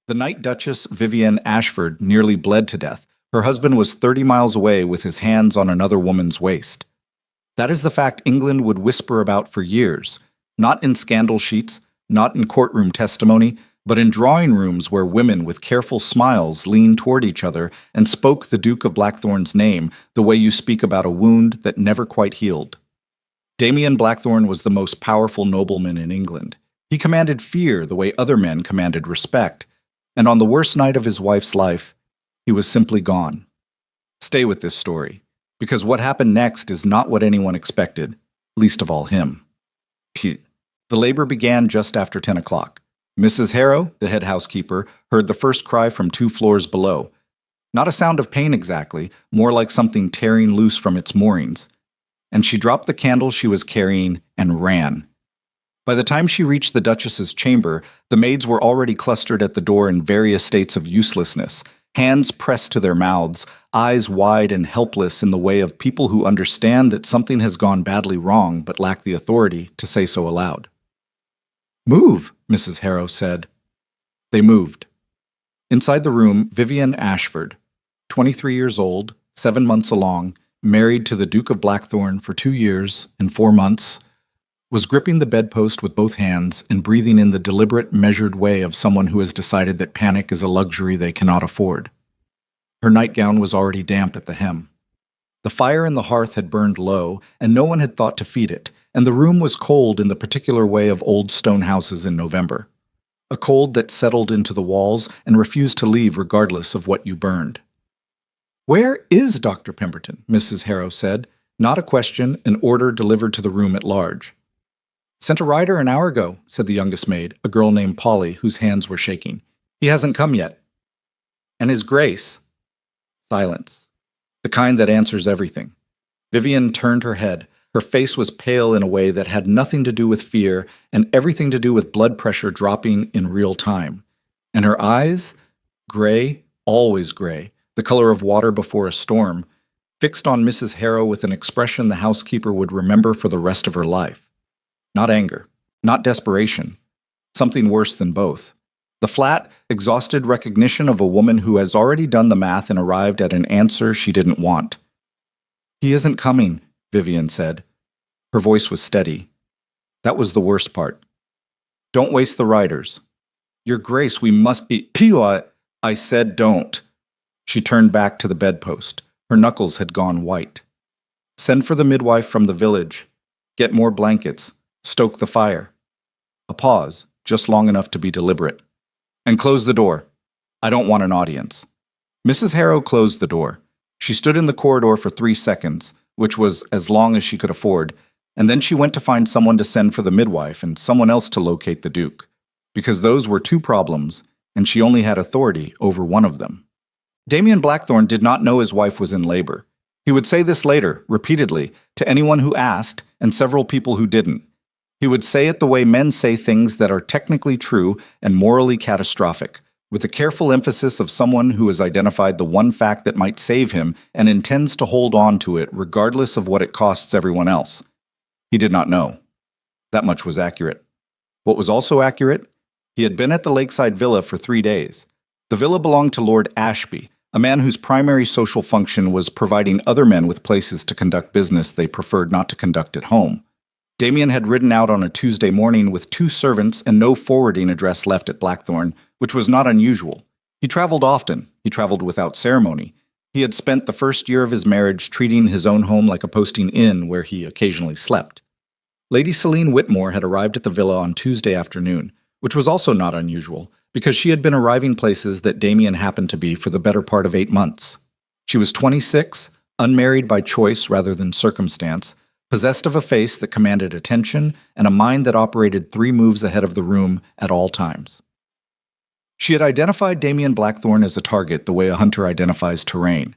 The night Duchess Vivienne Ashford nearly bled to death, her husband was 30 miles away with his hands on another woman's waist. That is the fact England would whisper about for years, not in scandal sheets, not in courtroom testimony, but in drawing rooms where women with careful smiles leaned toward each other and spoke the Duke of Blackthorn's name the way you speak about a wound that never quite healed. Damien Blackthorn was the most powerful nobleman in England. He commanded fear the way other men commanded respect, and on the worst night of his wife's life, he was simply gone. Stay with this story, because what happened next is not what anyone expected, least of all him. The labor began just after 10 o'clock. Mrs. Harrow, the head housekeeper, heard the first cry from 2 floors below. Not a sound of pain exactly, more like something tearing loose from its moorings. And she dropped the candle she was carrying and ran. By the time she reached the Duchess's chamber, the maids were already clustered at the door in various states of uselessness, hands pressed to their mouths, eyes wide and helpless in the way of people who understand that something has gone badly wrong but lack the authority to say so aloud. "Move," Mrs. Harrow said. They moved. Inside the room, Vivienne Ashford, 23 years old, 7 months along, married to the Duke of Blackthorn for 2 years and 4 months, was gripping the bedpost with both hands and breathing in the deliberate, measured way of someone who has decided that panic is a luxury they cannot afford. Her nightgown was already damp at the hem. The fire in the hearth had burned low, and no one had thought to feed it, and the room was cold in the particular way of old stone houses in November. A cold that settled into the walls and refused to leave regardless of what you burned. "Where is Dr. Pemberton?" Mrs. Harrow said, not a question, an order delivered to the room at large. "Sent a rider an hour ago," said the youngest maid, a girl named Polly, whose hands were shaking. "He hasn't come yet." "And His Grace?" Silence. The kind that answers everything. Vivienne turned her head. Her face was pale in a way that had nothing to do with fear and everything to do with blood pressure dropping in real time. And her eyes, gray, always gray, the color of water before a storm, fixed on Mrs. Harrow with an expression the housekeeper would remember for the rest of her life. Not anger, not desperation, something worse than both. The flat, exhausted recognition of a woman who has already done the math and arrived at an answer she didn't want. "He isn't coming," Vivienne said. Her voice was steady. That was the worst part. "Don't waste the riders." "Your Grace, we must be— I said don't." She turned back to the bedpost. Her knuckles had gone white. "Send for the midwife from the village. Get more blankets. Stoke the fire." A pause, just long enough to be deliberate. "And close the door. I don't want an audience." Mrs. Harrow closed the door. She stood in the corridor for 3 seconds, which was as long as she could afford, and then she went to find someone to send for the midwife and someone else to locate the Duke, because those were 2 problems, and she only had authority over one of them. Damien Blackthorn did not know his wife was in labor. He would say this later, repeatedly, to anyone who asked, and several people who didn't. He would say it the way men say things that are technically true and morally catastrophic, with the careful emphasis of someone who has identified the one fact that might save him and intends to hold on to it regardless of what it costs everyone else. He did not know. That much was accurate. What was also accurate? He had been at the lakeside villa for 3 days. The villa belonged to Lord Ashby, a man whose primary social function was providing other men with places to conduct business they preferred not to conduct at home. Damien had ridden out on a Tuesday morning with 2 servants and no forwarding address left at Blackthorn, which was not unusual. He traveled often. He traveled without ceremony. He had spent the first year of his marriage treating his own home like a posting inn where he occasionally slept. Lady Celine Whitmore had arrived at the villa on Tuesday afternoon, which was also not unusual, because she had been arriving places that Damien happened to be for the better part of 8 months. She was 26, unmarried by choice rather than circumstance, possessed of a face that commanded attention and a mind that operated 3 moves ahead of the room at all times. She had identified Damien Blackthorn as a target the way a hunter identifies terrain.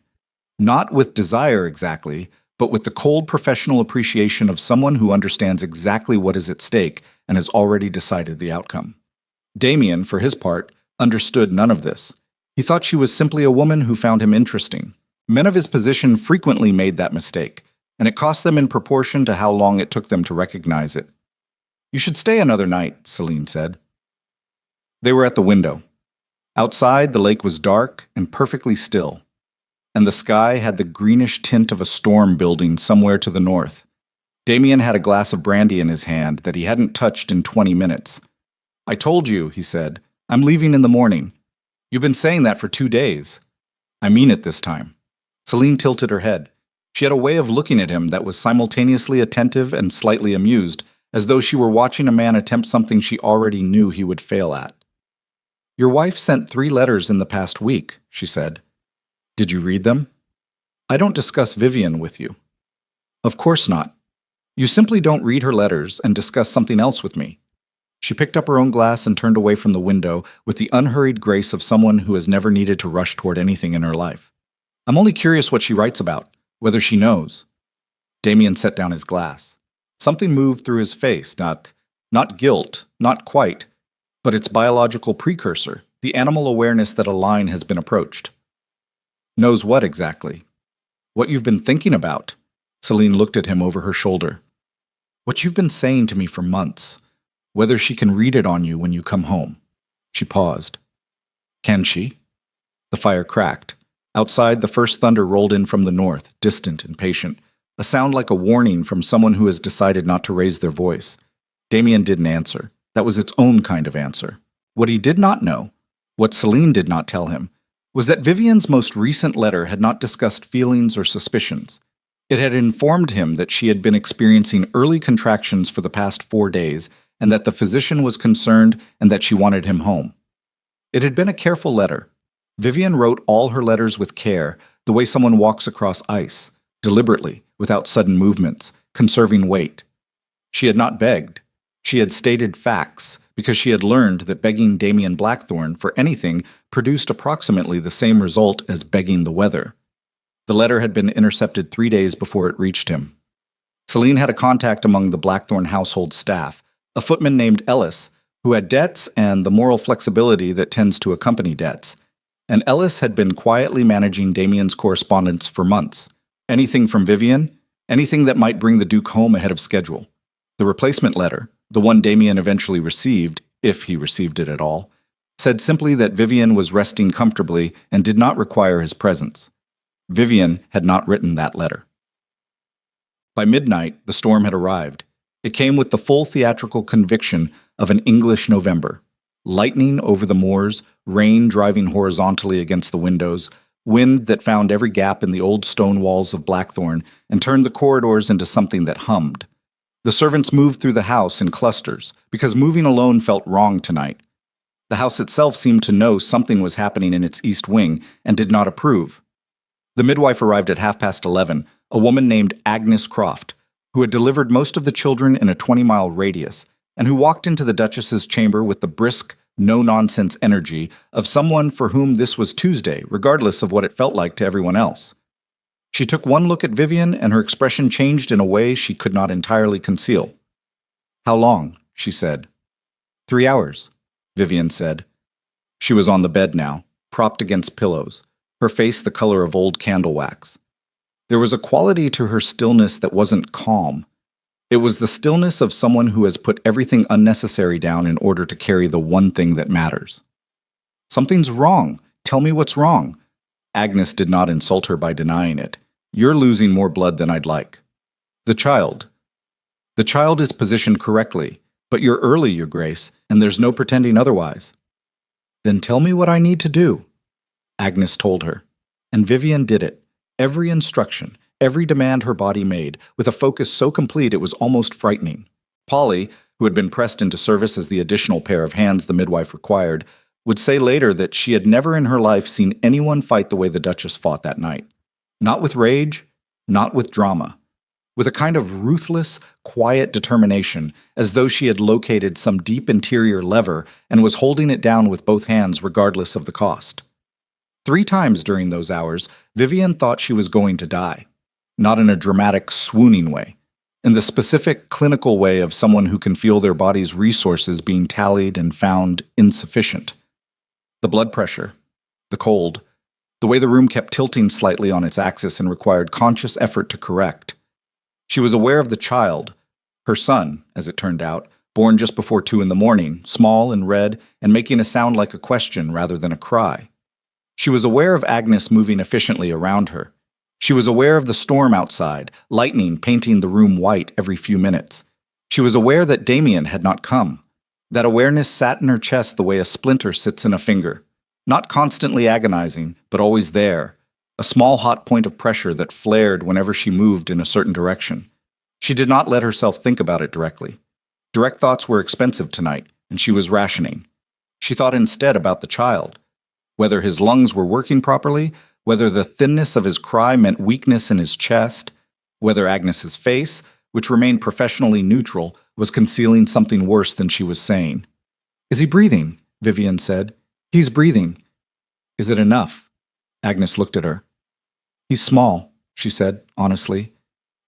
Not with desire exactly, but with the cold professional appreciation of someone who understands exactly what is at stake and has already decided the outcome. Damien, for his part, understood none of this. He thought she was simply a woman who found him interesting. Men of his position frequently made that mistake, and it cost them in proportion to how long it took them to recognize it. "You should stay another night," Celine said. They were at the window. Outside, the lake was dark and perfectly still, and the sky had the greenish tint of a storm building somewhere to the north. Damien had a glass of brandy in his hand that he hadn't touched in 20 minutes. "I told you," he said. "I'm leaving in the morning. You've been saying that for 2 days." "I mean it this time." Celine tilted her head. She had a way of looking at him that was simultaneously attentive and slightly amused, as though she were watching a man attempt something she already knew he would fail at. "Your wife sent 3 letters in the past week," she said. "Did you read them?" "I don't discuss Vivian with you." "Of course not. You simply don't read her letters and discuss something else with me." She picked up her own glass and turned away from the window with the unhurried grace of someone who has never needed to rush toward anything in her life. "I'm only curious what she writes about, whether she knows." Damien set down his glass. Something moved through his face, not guilt, not quite, but its biological precursor, the animal awareness that a line has been approached. "Knows what exactly?" "What you've been thinking about." Celine looked at him over her shoulder. "What you've been saying to me for months. Whether she can read it on you when you come home." She paused. "Can she?" The fire cracked. Outside, the first thunder rolled in from the north, distant and patient, a sound like a warning from someone who has decided not to raise their voice. Damien didn't answer. That was its own kind of answer. What he did not know, what Celine did not tell him, was that Vivian's most recent letter had not discussed feelings or suspicions. It had informed him that she had been experiencing early contractions for the past 4 days, and that the physician was concerned and that she wanted him home. It had been a careful letter. Vivian wrote all her letters with care, the way someone walks across ice, deliberately, without sudden movements, conserving weight. She had not begged. She had stated facts, because she had learned that begging Damien Blackthorne for anything produced approximately the same result as begging the weather. The letter had been intercepted 3 days before it reached him. Celine had a contact among the Blackthorne household staff, a footman named Ellis, who had debts and the moral flexibility that tends to accompany debts. And Ellis had been quietly managing Damien's correspondence for months. Anything from Vivian, anything that might bring the Duke home ahead of schedule. The replacement letter, the one Damien eventually received, if he received it at all, said simply that Vivian was resting comfortably and did not require his presence. Vivian had not written that letter. By midnight, the storm had arrived. It came with the full theatrical conviction of an English November. Lightning over the moors, rain driving horizontally against the windows, wind that found every gap in the old stone walls of Blackthorne and turned the corridors into something that hummed. The servants moved through the house in clusters, because moving alone felt wrong tonight. The house itself seemed to know something was happening in its east wing and did not approve. The midwife arrived at 11:30, a woman named Agnes Croft, who had delivered most of the children in a 20-mile radius, and who walked into the Duchess's chamber with the brisk, no-nonsense energy of someone for whom this was Tuesday, regardless of what it felt like to everyone else. She took one look at Vivian, and her expression changed in a way she could not entirely conceal. "How long?" she said. 3 hours, Vivian said. She was on the bed now, propped against pillows, her face the color of old candle wax. There was a quality to her stillness that wasn't calm. It was the stillness of someone who has put everything unnecessary down in order to carry the one thing that matters. "Something's wrong. Tell me what's wrong." Agnes did not insult her by denying it. "You're losing more blood than I'd like." "The child." "The child is positioned correctly, but you're early, Your Grace, and there's no pretending otherwise." "Then tell me what I need to do." Agnes told her, and Vivian did it. Every instruction, every demand her body made, with a focus so complete it was almost frightening. Polly, who had been pressed into service as the additional pair of hands the midwife required, would say later that she had never in her life seen anyone fight the way the Duchess fought that night. Not with rage, not with drama. With a kind of ruthless, quiet determination, as though she had located some deep interior lever and was holding it down with both hands regardless of the cost. 3 times during those hours, Vivian thought she was going to die. Not in a dramatic, swooning way. In the specific, clinical way of someone who can feel their body's resources being tallied and found insufficient. The blood pressure, the cold, the way the room kept tilting slightly on its axis and required conscious effort to correct. She was aware of the child, her son, as it turned out, born just before 2 in the morning, small and red, and making a sound like a question rather than a cry. She was aware of Agnes moving efficiently around her. She was aware of the storm outside, lightning painting the room white every few minutes. She was aware that Damien had not come. That awareness sat in her chest the way a splinter sits in a finger, not constantly agonizing, but always there, a small hot point of pressure that flared whenever she moved in a certain direction. She did not let herself think about it directly. Direct thoughts were expensive tonight, and she was rationing. She thought instead about the child, whether his lungs were working properly, whether the thinness of his cry meant weakness in his chest, whether Agnes's face, which remained professionally neutral, was concealing something worse than she was saying. "Is he breathing?" Vivian said. "He's breathing." "Is it enough?" Agnes looked at her. "He's small," she said, honestly.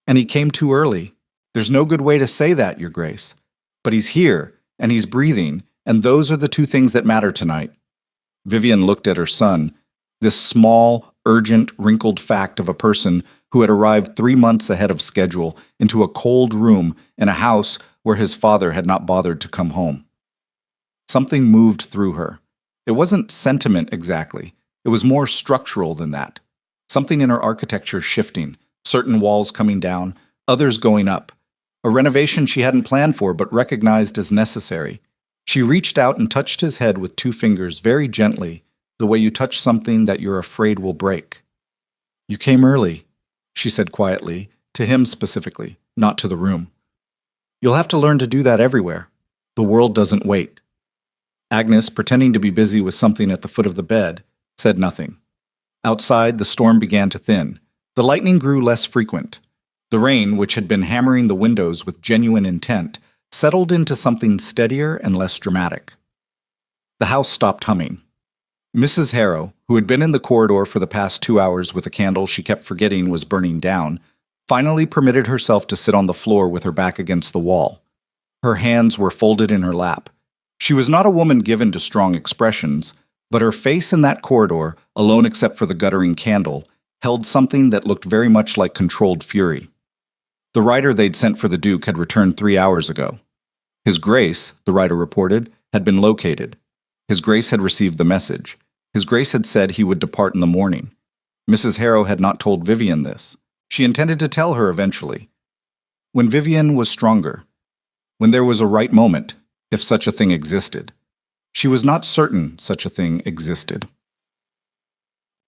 "And he came too early. There's no good way to say that, Your Grace. But he's here, and he's breathing, and those are the two things that matter tonight." Vivian looked at her son, this small, urgent, wrinkled fact of a person who had arrived 3 months ahead of schedule into a cold room in a house where his father had not bothered to come home. Something moved through her. It wasn't sentiment exactly. It was more structural than that. Something in her architecture shifting, certain walls coming down, others going up. A renovation she hadn't planned for but recognized as necessary. She reached out and touched his head with 2 fingers very gently, the way you touch something that you're afraid will break. "You came early," she said quietly, to him specifically, not to the room. "You'll have to learn to do that everywhere. The world doesn't wait." Agnes, pretending to be busy with something at the foot of the bed, said nothing. Outside, the storm began to thin. The lightning grew less frequent. The rain, which had been hammering the windows with genuine intent, settled into something steadier and less dramatic. The house stopped humming. Mrs. Harrow, who had been in the corridor for the past 2 hours with a candle she kept forgetting was burning down, finally permitted herself to sit on the floor with her back against the wall. Her hands were folded in her lap. She was not a woman given to strong expressions, but her face in that corridor, alone except for the guttering candle, held something that looked very much like controlled fury. The writer they'd sent for the Duke had returned 3 hours ago. His Grace, the writer reported, had been located. His Grace had received the message. His Grace had said he would depart in the morning. Mrs. Harrow had not told Vivian this. She intended to tell her eventually. When Vivian was stronger. When there was a right moment, if such a thing existed. She was not certain such a thing existed.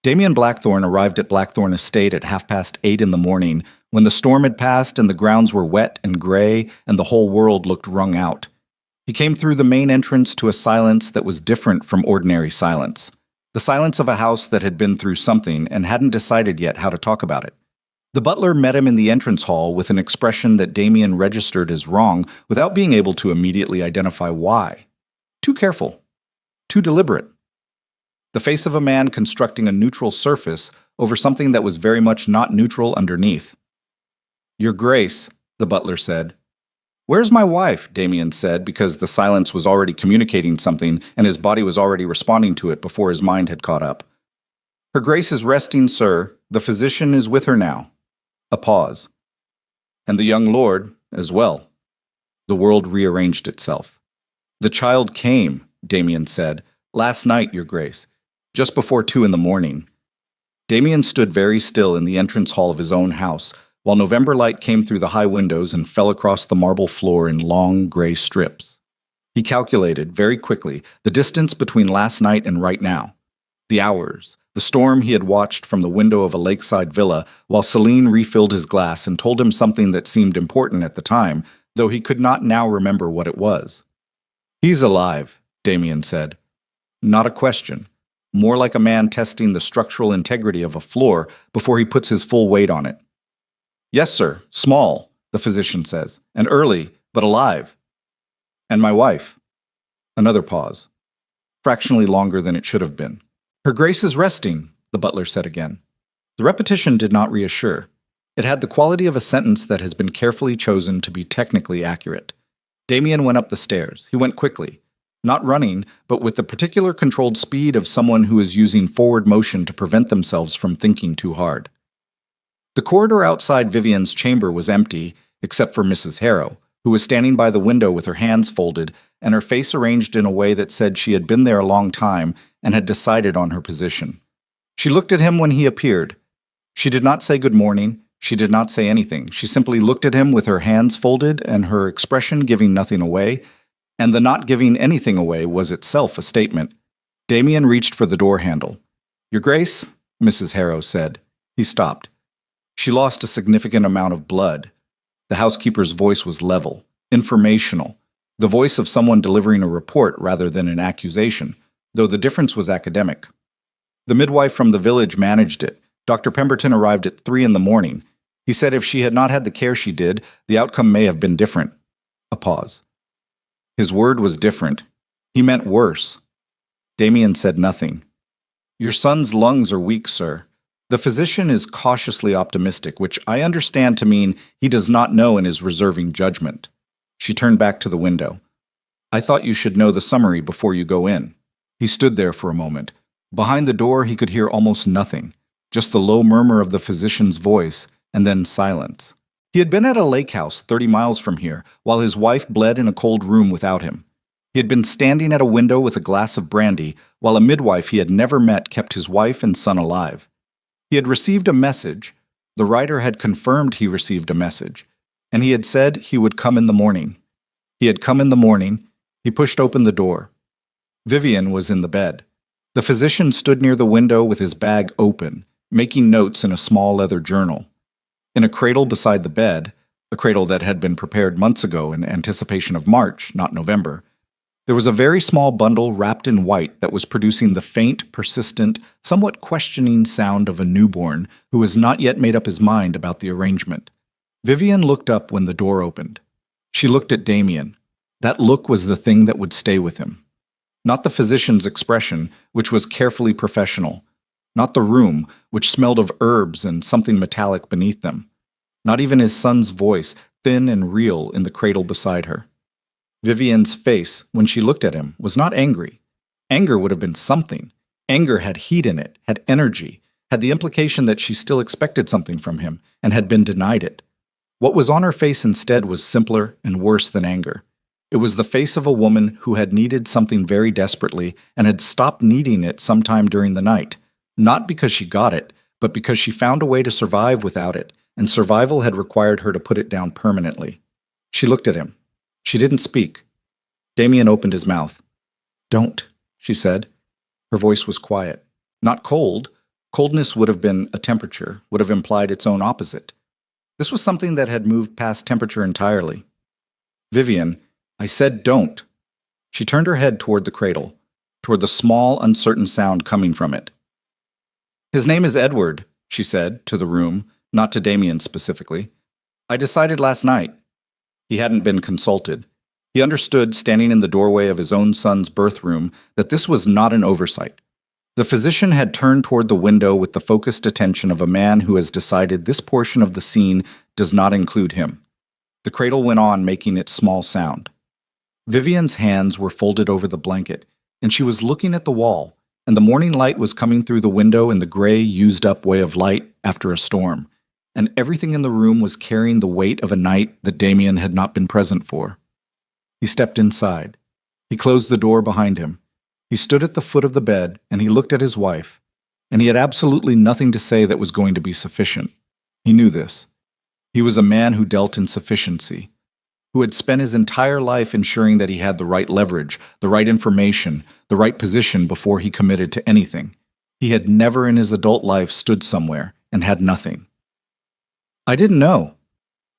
Damien Blackthorne arrived at Blackthorne Estate at 8:30 in the morning, when the storm had passed and the grounds were wet and gray and the whole world looked wrung out. He came through the main entrance to a silence that was different from ordinary silence. The silence of a house that had been through something and hadn't decided yet how to talk about it. The butler met him in the entrance hall with an expression that Damien registered as wrong without being able to immediately identify why. Too careful. Too deliberate. The face of a man constructing a neutral surface over something that was very much not neutral underneath. "Your Grace," the butler said. "Where's my wife?" Damien said, because the silence was already communicating something and his body was already responding to it before his mind had caught up. "Her Grace is resting, sir. The physician is with her now." A pause. "And the young lord, as well." The world rearranged itself. "The child came," Damien said. "Last night, Your Grace. Just before 2 in the morning." Damien stood very still in the entrance hall of his own house, while November light came through the high windows and fell across the marble floor in long, gray strips. He calculated, very quickly, the distance between last night and right now. The hours, the storm he had watched from the window of a lakeside villa, while Celine refilled his glass and told him something that seemed important at the time, though he could not now remember what it was. "He's alive," Damien said. Not a question. More like a man testing the structural integrity of a floor before he puts his full weight on it. "Yes, sir. Small," the physician says, "and early, but alive." "And my wife?" Another pause. Fractionally longer than it should have been. "Her Grace is resting," the butler said again. The repetition did not reassure. It had the quality of a sentence that has been carefully chosen to be technically accurate. Damien went up the stairs. He went quickly. Not running, but with the particular controlled speed of someone who is using forward motion to prevent themselves from thinking too hard. The corridor outside Vivian's chamber was empty, except for Mrs. Harrow, who was standing by the window with her hands folded and her face arranged in a way that said she had been there a long time and had decided on her position. She looked at him when he appeared. She did not say good morning. She did not say anything. She simply looked at him with her hands folded and her expression giving nothing away, and the not giving anything away was itself a statement. Damien reached for the door handle. "Your Grace," Mrs. Harrow said. He stopped. She lost a significant amount of blood. The housekeeper's voice was level, informational, the voice of someone delivering a report rather than an accusation, though the difference was academic. The midwife from the village managed it. Dr. Pemberton arrived at 3 in the morning. He said if she had not had the care she did, the outcome may have been different. A pause. His word was different. He meant worse. Damien said nothing. "Your son's lungs are weak, sir." The physician is cautiously optimistic, which I understand to mean he does not know and is reserving judgment. She turned back to the window. "I thought you should know the summary before you go in." He stood there for a moment. Behind the door he could hear almost nothing, just the low murmur of the physician's voice, and then silence. He had been at a lake house 30 miles from here, while his wife bled in a cold room without him. He had been standing at a window with a glass of brandy, while a midwife he had never met kept his wife and son alive. He had received a message. The writer had confirmed he received a message, and he had said he would come in the morning. He had come in the morning. He pushed open the door. Vivian was in the bed. The physician stood near the window with his bag open, making notes in a small leather journal. In a cradle beside the bed, a cradle that had been prepared months ago in anticipation of March, not November, there was a very small bundle wrapped in white that was producing the faint, persistent, somewhat questioning sound of a newborn who has not yet made up his mind about the arrangement. Vivian looked up when the door opened. She looked at Damien. That look was the thing that would stay with him. Not the physician's expression, which was carefully professional. Not the room, which smelled of herbs and something metallic beneath them. Not even his son's voice, thin and real in the cradle beside her. Vivian's face, when she looked at him, was not angry. Anger would have been something. Anger had heat in it, had energy, had the implication that she still expected something from him, and had been denied it. What was on her face instead was simpler and worse than anger. It was the face of a woman who had needed something very desperately and had stopped needing it sometime during the night, not because she got it, but because she found a way to survive without it, and survival had required her to put it down permanently. She looked at him. She didn't speak. Damien opened his mouth. "Don't," she said. Her voice was quiet. Not cold. Coldness would have been a temperature, would have implied its own opposite. This was something that had moved past temperature entirely. "Vivian, I said don't." She turned her head toward the cradle, toward the small, uncertain sound coming from it. "His name is Edward," she said, to the room, not to Damien specifically. "I decided last night." He hadn't been consulted. He understood, standing in the doorway of his own son's birth room, that this was not an oversight. The physician had turned toward the window with the focused attention of a man who has decided this portion of the scene does not include him. The cradle went on, making its small sound. Vivian's hands were folded over the blanket, and she was looking at the wall, and the morning light was coming through the window in the gray, used-up way of light after a storm, and everything in the room was carrying the weight of a night that Damien had not been present for. He stepped inside. He closed the door behind him. He stood at the foot of the bed, and he looked at his wife, and he had absolutely nothing to say that was going to be sufficient. He knew this. He was a man who dealt in sufficiency, who had spent his entire life ensuring that he had the right leverage, the right information, the right position before he committed to anything. He had never in his adult life stood somewhere and had nothing. "I didn't know,"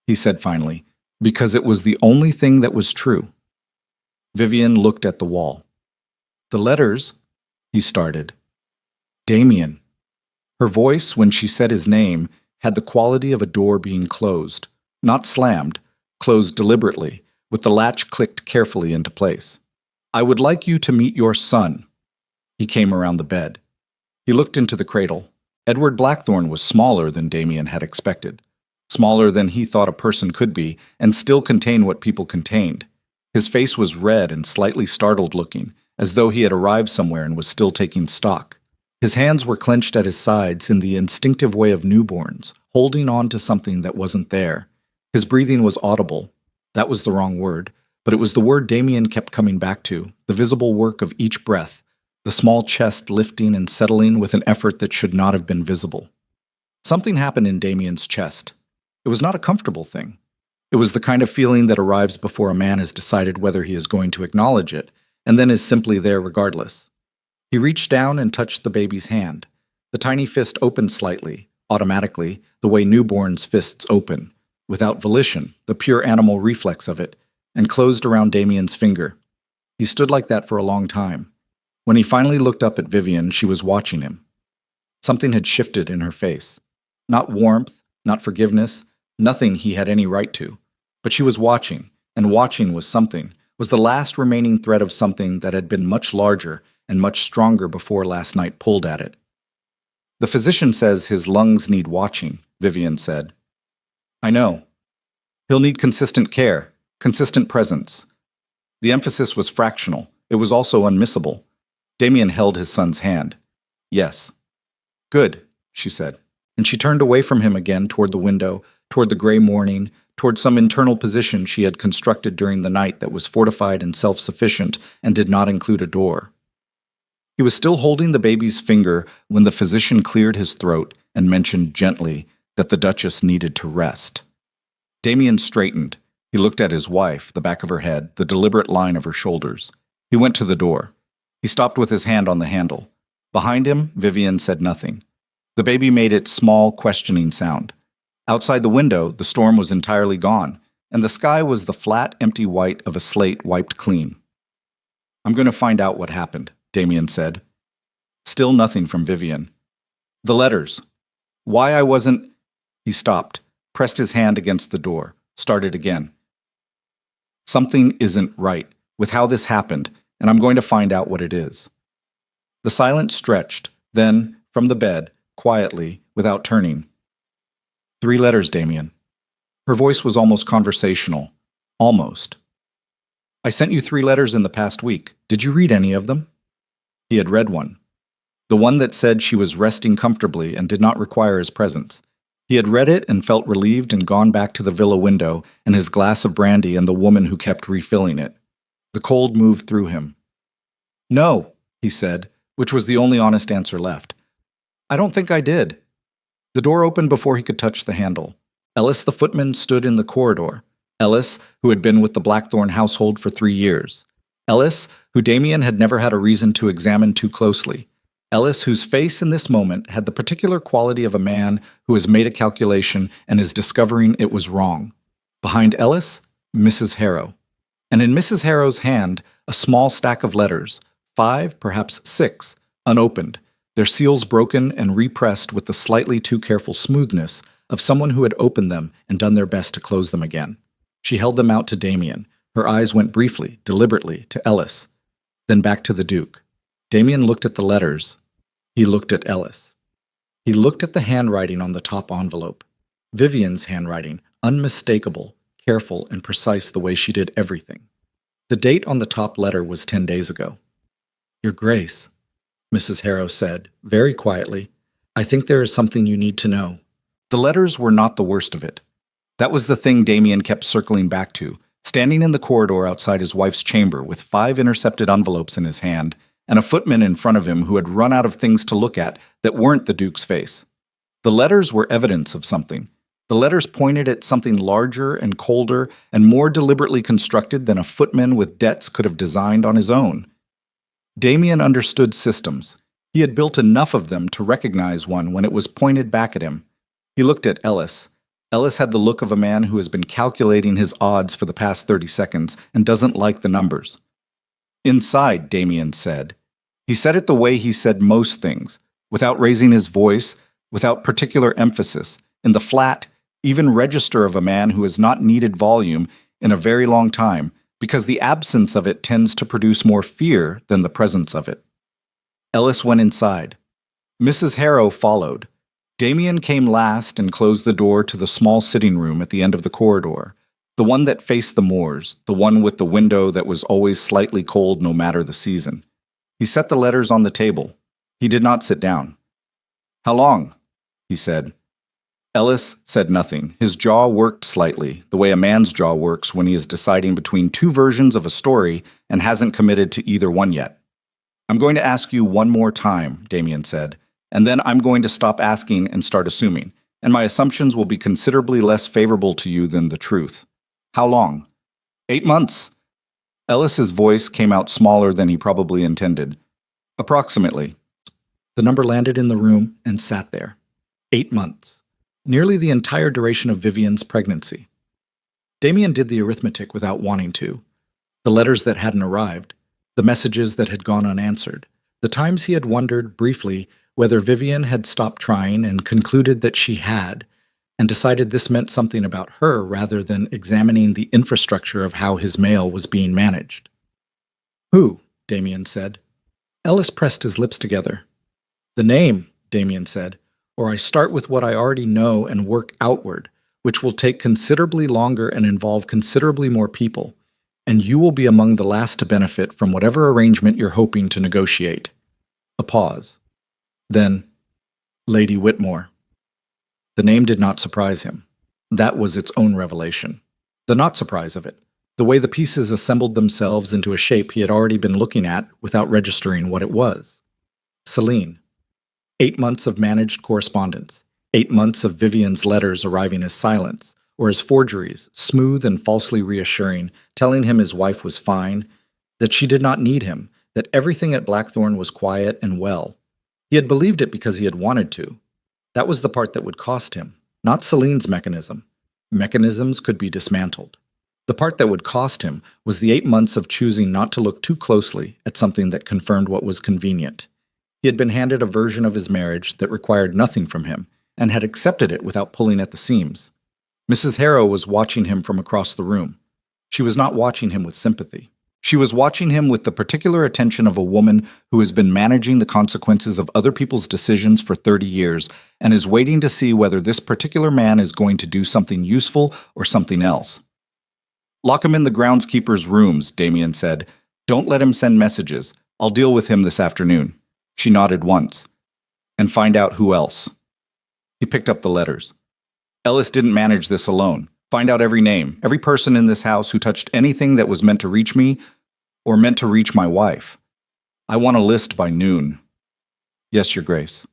he said finally, because it was the only thing that was true. Vivian looked at the wall. "The letters," he started. "Damien." Her voice, when she said his name, had the quality of a door being closed, not slammed, closed deliberately, with the latch clicked carefully into place. "I would like you to meet your son." He came around the bed. He looked into the cradle. Edward Blackthorne was smaller than Damien had expected. Smaller than he thought a person could be, and still contain what people contained. His face was red and slightly startled looking, as though he had arrived somewhere and was still taking stock. His hands were clenched at his sides in the instinctive way of newborns, holding on to something that wasn't there. His breathing was audible. That was the wrong word, but it was the word Damien kept coming back to, the visible work of each breath, the small chest lifting and settling with an effort that should not have been visible. Something happened in Damien's chest. It was not a comfortable thing. It was the kind of feeling that arrives before a man has decided whether he is going to acknowledge it, and then is simply there regardless. He reached down and touched the baby's hand. The tiny fist opened slightly, automatically, the way newborns' fists open, without volition, the pure animal reflex of it, and closed around Damien's finger. He stood like that for a long time. When he finally looked up at Vivian, she was watching him. Something had shifted in her face. Not warmth, not forgiveness, nothing he had any right to. But she was watching, and watching was something, was the last remaining thread of something that had been much larger and much stronger before last night pulled at it. The physician says his lungs need watching, Vivian said. I know. He'll need consistent care, consistent presence. The emphasis was fractional. It was also unmissable. Damien held his son's hand. Yes. Good, she said. And she turned away from him again toward the window, toward the gray morning, toward some internal position she had constructed during the night that was fortified and self-sufficient and did not include a door. He was still holding the baby's finger when the physician cleared his throat and mentioned gently that the Duchess needed to rest. Damien straightened. He looked at his wife, the back of her head, the deliberate line of her shoulders. He went to the door. He stopped with his hand on the handle. Behind him, Vivian said nothing. The baby made its small, questioning sound. Outside the window, the storm was entirely gone, and the sky was the flat, empty white of a slate wiped clean. I'm going to find out what happened, Damien said. Still nothing from Vivian. The letters. Why I wasn't... He stopped, pressed his hand against the door, started again. Something isn't right with how this happened, and I'm going to find out what it is. The silence stretched, then, from the bed, quietly, without turning. 3 letters, Damien. Her voice was almost conversational. Almost. I sent you 3 letters in the past week. Did you read any of them? He had read one. The one that said she was resting comfortably and did not require his presence. He had read it and felt relieved and gone back to the villa window and his glass of brandy and the woman who kept refilling it. The cold moved through him. No, he said, which was the only honest answer left. I don't think I did. The door opened before he could touch the handle. Ellis the footman stood in the corridor. Ellis, who had been with the Blackthorn household for 3 years. Ellis, who Damien had never had a reason to examine too closely. Ellis, whose face in this moment had the particular quality of a man who has made a calculation and is discovering it was wrong. Behind Ellis, Mrs. Harrow. And in Mrs. Harrow's hand, a small stack of letters, 5, perhaps 6, unopened, their seals broken and repressed with the slightly too careful smoothness of someone who had opened them and done their best to close them again. She held them out to Damien. Her eyes went briefly, deliberately, to Ellis, then back to the Duke. Damien looked at the letters. He looked at Ellis. He looked at the handwriting on the top envelope. Vivian's handwriting, unmistakable, careful, and precise the way she did everything. The date on the top letter was 10 days ago. Your Grace, Mrs. Harrow said, very quietly, I think there is something you need to know. The letters were not the worst of it. That was the thing Damien kept circling back to, standing in the corridor outside his wife's chamber with 5 intercepted envelopes in his hand and a footman in front of him who had run out of things to look at that weren't the Duke's face. The letters were evidence of something. The letters pointed at something larger and colder and more deliberately constructed than a footman with debts could have designed on his own. Damien understood systems. He had built enough of them to recognize one when it was pointed back at him. He looked at Ellis. Ellis had the look of a man who has been calculating his odds for the past 30 seconds and doesn't like the numbers. Inside, Damien said. He said it the way he said most things, without raising his voice, without particular emphasis, in the flat, even register of a man who has not needed volume in a very long time, because the absence of it tends to produce more fear than the presence of it. Ellis went inside. Mrs. Harrow followed. Damien came last and closed the door to the small sitting room at the end of the corridor, the one that faced the moors, the one with the window that was always slightly cold no matter the season. He set the letters on the table. He did not sit down. How long? He said. Ellis said nothing. His jaw worked slightly, the way a man's jaw works when he is deciding between two versions of a story and hasn't committed to either one yet. I'm going to ask you one more time, Damien said, and then I'm going to stop asking and start assuming, and my assumptions will be considerably less favorable to you than the truth. How long? 8 months. Ellis's voice came out smaller than he probably intended. Approximately. The number landed in the room and sat there. 8 months. Nearly the entire duration of Vivian's pregnancy. Damien did the arithmetic without wanting to. The letters that hadn't arrived, the messages that had gone unanswered, the times he had wondered, briefly, whether Vivian had stopped trying and concluded that she had, and decided this meant something about her rather than examining the infrastructure of how his mail was being managed. Who? Damien said. Ellis pressed his lips together. The name, Damien said. Or I start with what I already know and work outward, which will take considerably longer and involve considerably more people, and you will be among the last to benefit from whatever arrangement you're hoping to negotiate. A pause. Then, Lady Whitmore. The name did not surprise him. That was its own revelation. The not surprise of it, the way the pieces assembled themselves into a shape he had already been looking at without registering what it was. Celine. 8 months of managed correspondence, 8 months of Vivian's letters arriving as silence, or as forgeries, smooth and falsely reassuring, telling him his wife was fine, that she did not need him, that everything at Blackthorn was quiet and well. He had believed it because he had wanted to. That was the part that would cost him, not Celine's mechanism. Mechanisms could be dismantled. The part that would cost him was the 8 months of choosing not to look too closely at something that confirmed what was convenient. He had been handed a version of his marriage that required nothing from him, and had accepted it without pulling at the seams. Mrs. Harrow was watching him from across the room. She was not watching him with sympathy. She was watching him with the particular attention of a woman who has been managing the consequences of other people's decisions for 30 years and is waiting to see whether this particular man is going to do something useful or something else. Lock him in the groundskeeper's rooms, Damien said. Don't let him send messages. I'll deal with him this afternoon. She nodded once. And find out who else. He picked up the letters. Ellis didn't manage this alone. Find out every name, every person in this house who touched anything that was meant to reach me or meant to reach my wife. I want a list by noon. Yes, Your Grace.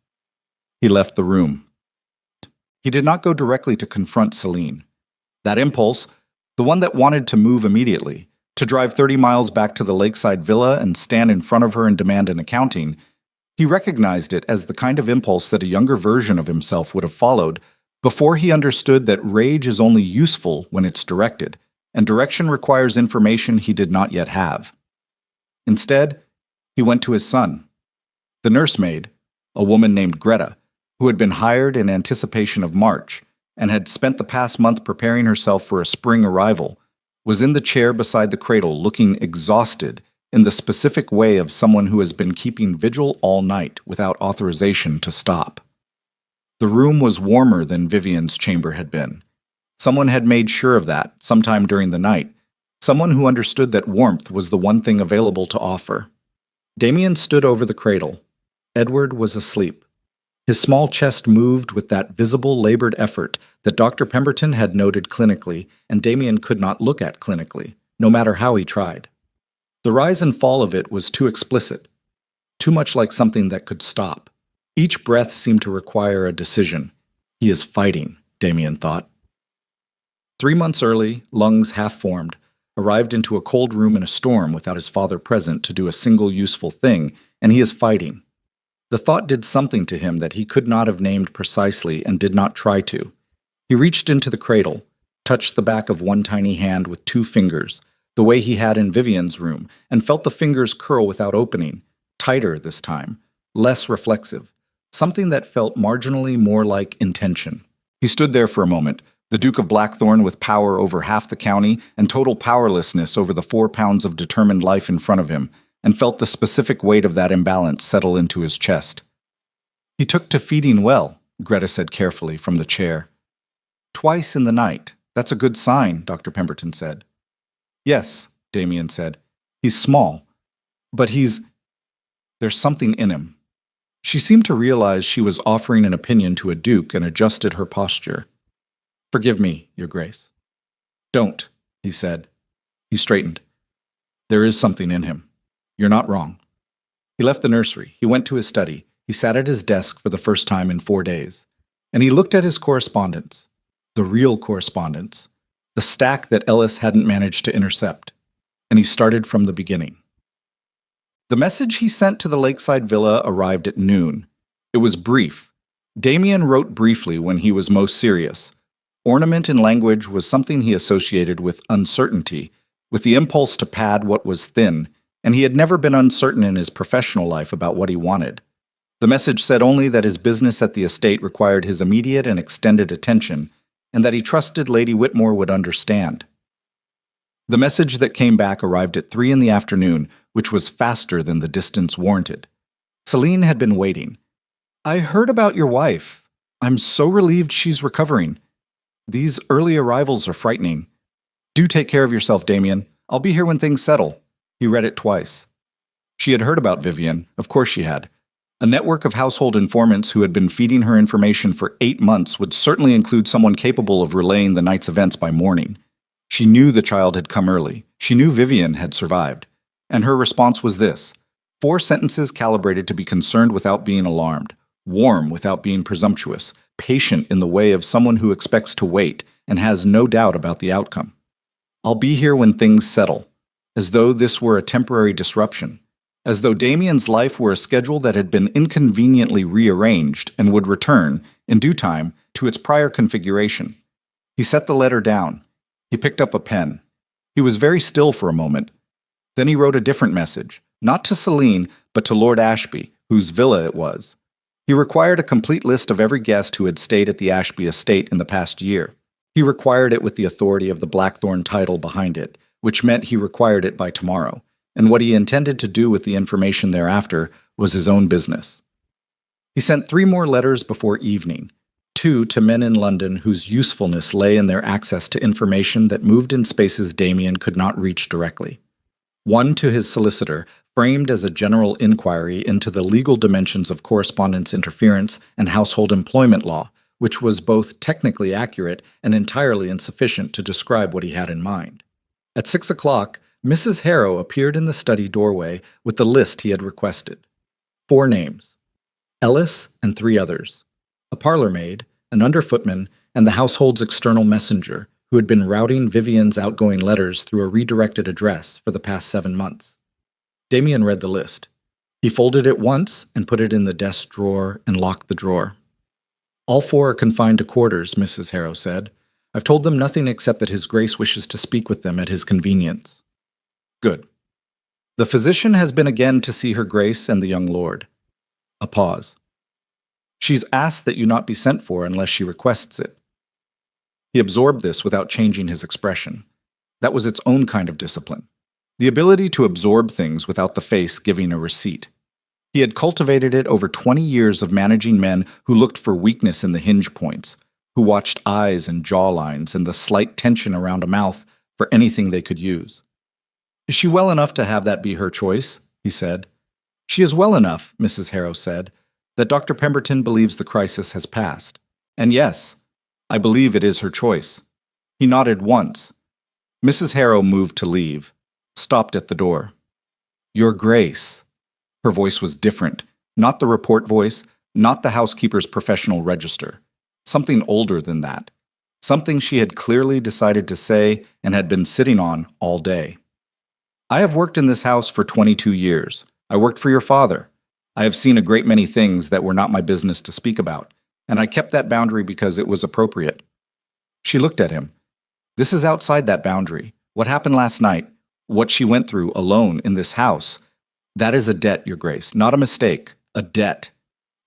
He left the room. He did not go directly to confront Celine. That impulse, the one that wanted to move immediately, to drive 30 miles back to the lakeside villa and stand in front of her and demand an accounting, he recognized it as the kind of impulse that a younger version of himself would have followed before he understood that rage is only useful when it's directed, and direction requires information he did not yet have. Instead, he went to his son. The nursemaid, a woman named Greta, who had been hired in anticipation of March and had spent the past month preparing herself for a spring arrival, was in the chair beside the cradle looking exhausted in the specific way of someone who has been keeping vigil all night without authorization to stop. The room was warmer than Vivian's chamber had been. Someone had made sure of that sometime during the night, someone who understood that warmth was the one thing available to offer. Damien stood over the cradle. Edward was asleep. His small chest moved with that visible labored effort that Dr. Pemberton had noted clinically, and Damien could not look at clinically, no matter how he tried. The rise and fall of it was too explicit, too much like something that could stop. Each breath seemed to require a decision. He is fighting, Damien thought. 3 months early, lungs half-formed, arrived into a cold room in a storm without his father present to do a single useful thing, and he is fighting. The thought did something to him that he could not have named precisely and did not try to. He reached into the cradle, touched the back of one tiny hand with 2 fingers, the way he had in Vivian's room, and felt the fingers curl without opening, tighter this time, less reflexive, something that felt marginally more like intention. He stood there for a moment, the Duke of Blackthorn with power over half the county and total powerlessness over the 4 pounds of determined life in front of him, and felt the specific weight of that imbalance settle into his chest. He took to feeding well, Greta said carefully from the chair. Twice in the night. That's a good sign, Dr. Pemberton said. Yes, Damien said. He's small, but there's something in him. She seemed to realize she was offering an opinion to a duke and adjusted her posture. "Forgive me, Your Grace." "Don't," he said. He straightened. "There is something in him. You're not wrong." He left the nursery. He went to his study. He sat at his desk for the first time in 4 days. And he looked at his correspondence. The real correspondence. The stack that Ellis hadn't managed to intercept. And he started from the beginning. The message he sent to the lakeside villa arrived at noon. It was brief. Damien wrote briefly when he was most serious. Ornament in language was something he associated with uncertainty, with the impulse to pad what was thin, and he had never been uncertain in his professional life about what he wanted. The message said only that his business at the estate required his immediate and extended attention, and that he trusted Lady Whitmore would understand. The message that came back arrived at 3 in the afternoon, which was faster than the distance warranted. Celine had been waiting. "I heard about your wife. I'm so relieved she's recovering. These early arrivals are frightening. Do take care of yourself, Damien. I'll be here when things settle." He read it twice. She had heard about Vivian. Of course she had. A network of household informants who had been feeding her information for 8 months would certainly include someone capable of relaying the night's events by morning. She knew the child had come early. She knew Vivian had survived. And her response was this: 4 sentences calibrated to be concerned without being alarmed, warm without being presumptuous, patient in the way of someone who expects to wait and has no doubt about the outcome. "I'll be here when things settle," as though this were a temporary disruption, as though Damien's life were a schedule that had been inconveniently rearranged and would return, in due time, to its prior configuration. He set the letter down. He picked up a pen. He was very still for a moment. Then he wrote a different message, not to Celine, but to Lord Ashby, whose villa it was. He required a complete list of every guest who had stayed at the Ashby estate in the past year. He required it with the authority of the Blackthorn title behind it, which meant he required it by tomorrow, and what he intended to do with the information thereafter was his own business. He sent 3 more letters before evening, 2 to men in London whose usefulness lay in their access to information that moved in spaces Damien could not reach directly. 1 to his solicitor, framed as a general inquiry into the legal dimensions of correspondence interference and household employment law, which was both technically accurate and entirely insufficient to describe what he had in mind. At 6 o'clock, Mrs. Harrow appeared in the study doorway with the list he had requested. 4 names: Ellis and 3 others, a parlour-maid, an under-footman, and the household's external messenger, who had been routing Vivian's outgoing letters through a redirected address for the past 7 months. Damien read the list. He folded it once and put it in the desk drawer and locked the drawer. "All 4 are confined to quarters," Mrs. Harrow said. "I've told them nothing except that His Grace wishes to speak with them at his convenience." "Good. The physician has been again to see Her Grace and the young lord." A pause. "She's asked that you not be sent for unless she requests it." He absorbed this without changing his expression. That was its own kind of discipline. The ability to absorb things without the face giving a receipt. He had cultivated it over 20 years of managing men who looked for weakness in the hinge points, who watched eyes and jawlines and the slight tension around a mouth for anything they could use. "Is she well enough to have that be her choice?" he said. "She is well enough," Mrs. Harrow said, "that Dr. Pemberton believes the crisis has passed. And yes, I believe it is her choice." He nodded once. Mrs. Harrow moved to leave, stopped at the door. "Your Grace." Her voice was different, not the report voice, not the housekeeper's professional register. Something older than that. Something she had clearly decided to say and had been sitting on all day. "I have worked in this house for 22 years. I worked for your father. I have seen a great many things that were not my business to speak about, and I kept that boundary because it was appropriate." She looked at him. "This is outside that boundary. What happened last night, what she went through alone in this house, that is a debt, Your Grace, not a mistake, a debt.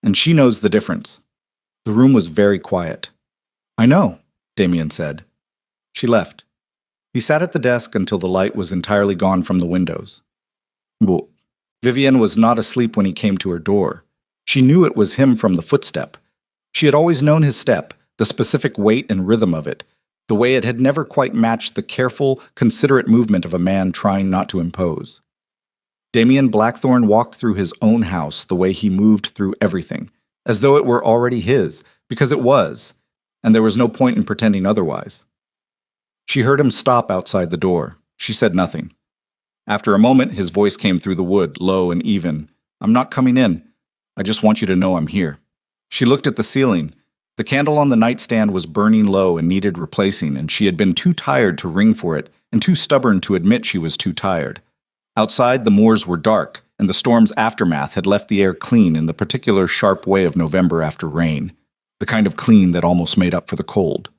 And she knows the difference." The room was very quiet. "I know," Damien said. She left. He sat at the desk until the light was entirely gone from the windows. Well, Vivian was not asleep when he came to her door. She knew it was him from the footstep. She had always known his step, the specific weight and rhythm of it, the way it had never quite matched the careful, considerate movement of a man trying not to impose. Damien Blackthorne walked through his own house the way he moved through everything, as though it were already his, because it was, and there was no point in pretending otherwise. She heard him stop outside the door. She said nothing. After a moment, his voice came through the wood, low and even. "I'm not coming in. I just want you to know I'm here." She looked at the ceiling. The candle on the nightstand was burning low and needed replacing, and she had been too tired to ring for it and too stubborn to admit she was too tired. Outside, the moors were dark, and the storm's aftermath had left the air clean in the particular sharp way of November after rain, the kind of clean that almost made up for the cold.